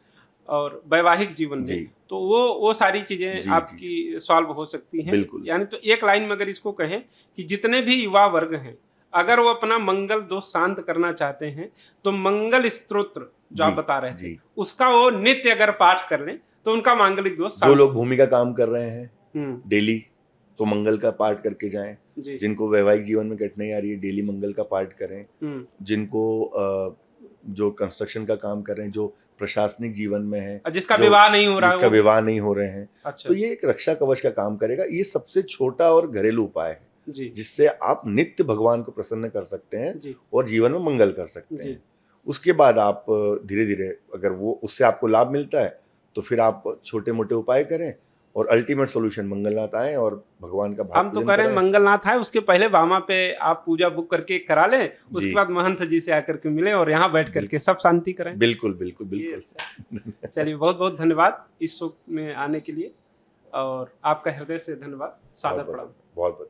और वैवाहिक जीवन में, तो वो सारी चीजें आपकी सॉल्व हो सकती हैं। यानी तो एक लाइन में अगर इसको कहें कि जितने भी युवा वर्ग हैं, अगर वो अपना मंगल दोष शांत करना चाहते हैं तो मंगल स्तोत्र जो आप बता रहे हैं उसका वो नित्य अगर पाठ कर लें तो उनका मांगलिक दोष। जो लोग भूमि का काम कर रहे हैं डेली, तो मंगल का पाठ करके जाएं। जिनको वैवाहिक जीवन में कठिनाई आ रही है, डेली मंगल का पाठ करें। जिनको जो कंस्ट्रक्शन का काम कर रहे हैं, जो प्रशासनिक जीवन में है, जिसका विवाह नहीं हो रहा है, जिसका विवाह नहीं हो रहे हैं, तो ये एक रक्षा कवच का काम करेगा। ये सबसे छोटा और घरेलू उपाय है जिससे आप नित्य भगवान को प्रसन्न कर सकते हैं और जीवन में मंगल कर सकते हैं। उसके बाद आप धीरे धीरे, अगर वो उससे आपको लाभ मिलता है तो फिर आप छोटे मोटे उपाय करें और अल्टीमेट सॉल्यूशन मंगलनाथ आए और भगवान का हम तो कह रहे हैं मंगलनाथ आए, उसके पहले बामा पे आप पूजा बुक करके करा लें, उसके बाद महंत जी से आकर के मिलें और यहाँ बैठ करके सब शांति करें। बिल्कुल बिल्कुल बिल्कुल। चलिए, बहुत बहुत धन्यवाद इस शो में आने के लिए और आपका हृदय से धन्यवाद। सादर प्रणाम। बहुत बहुत।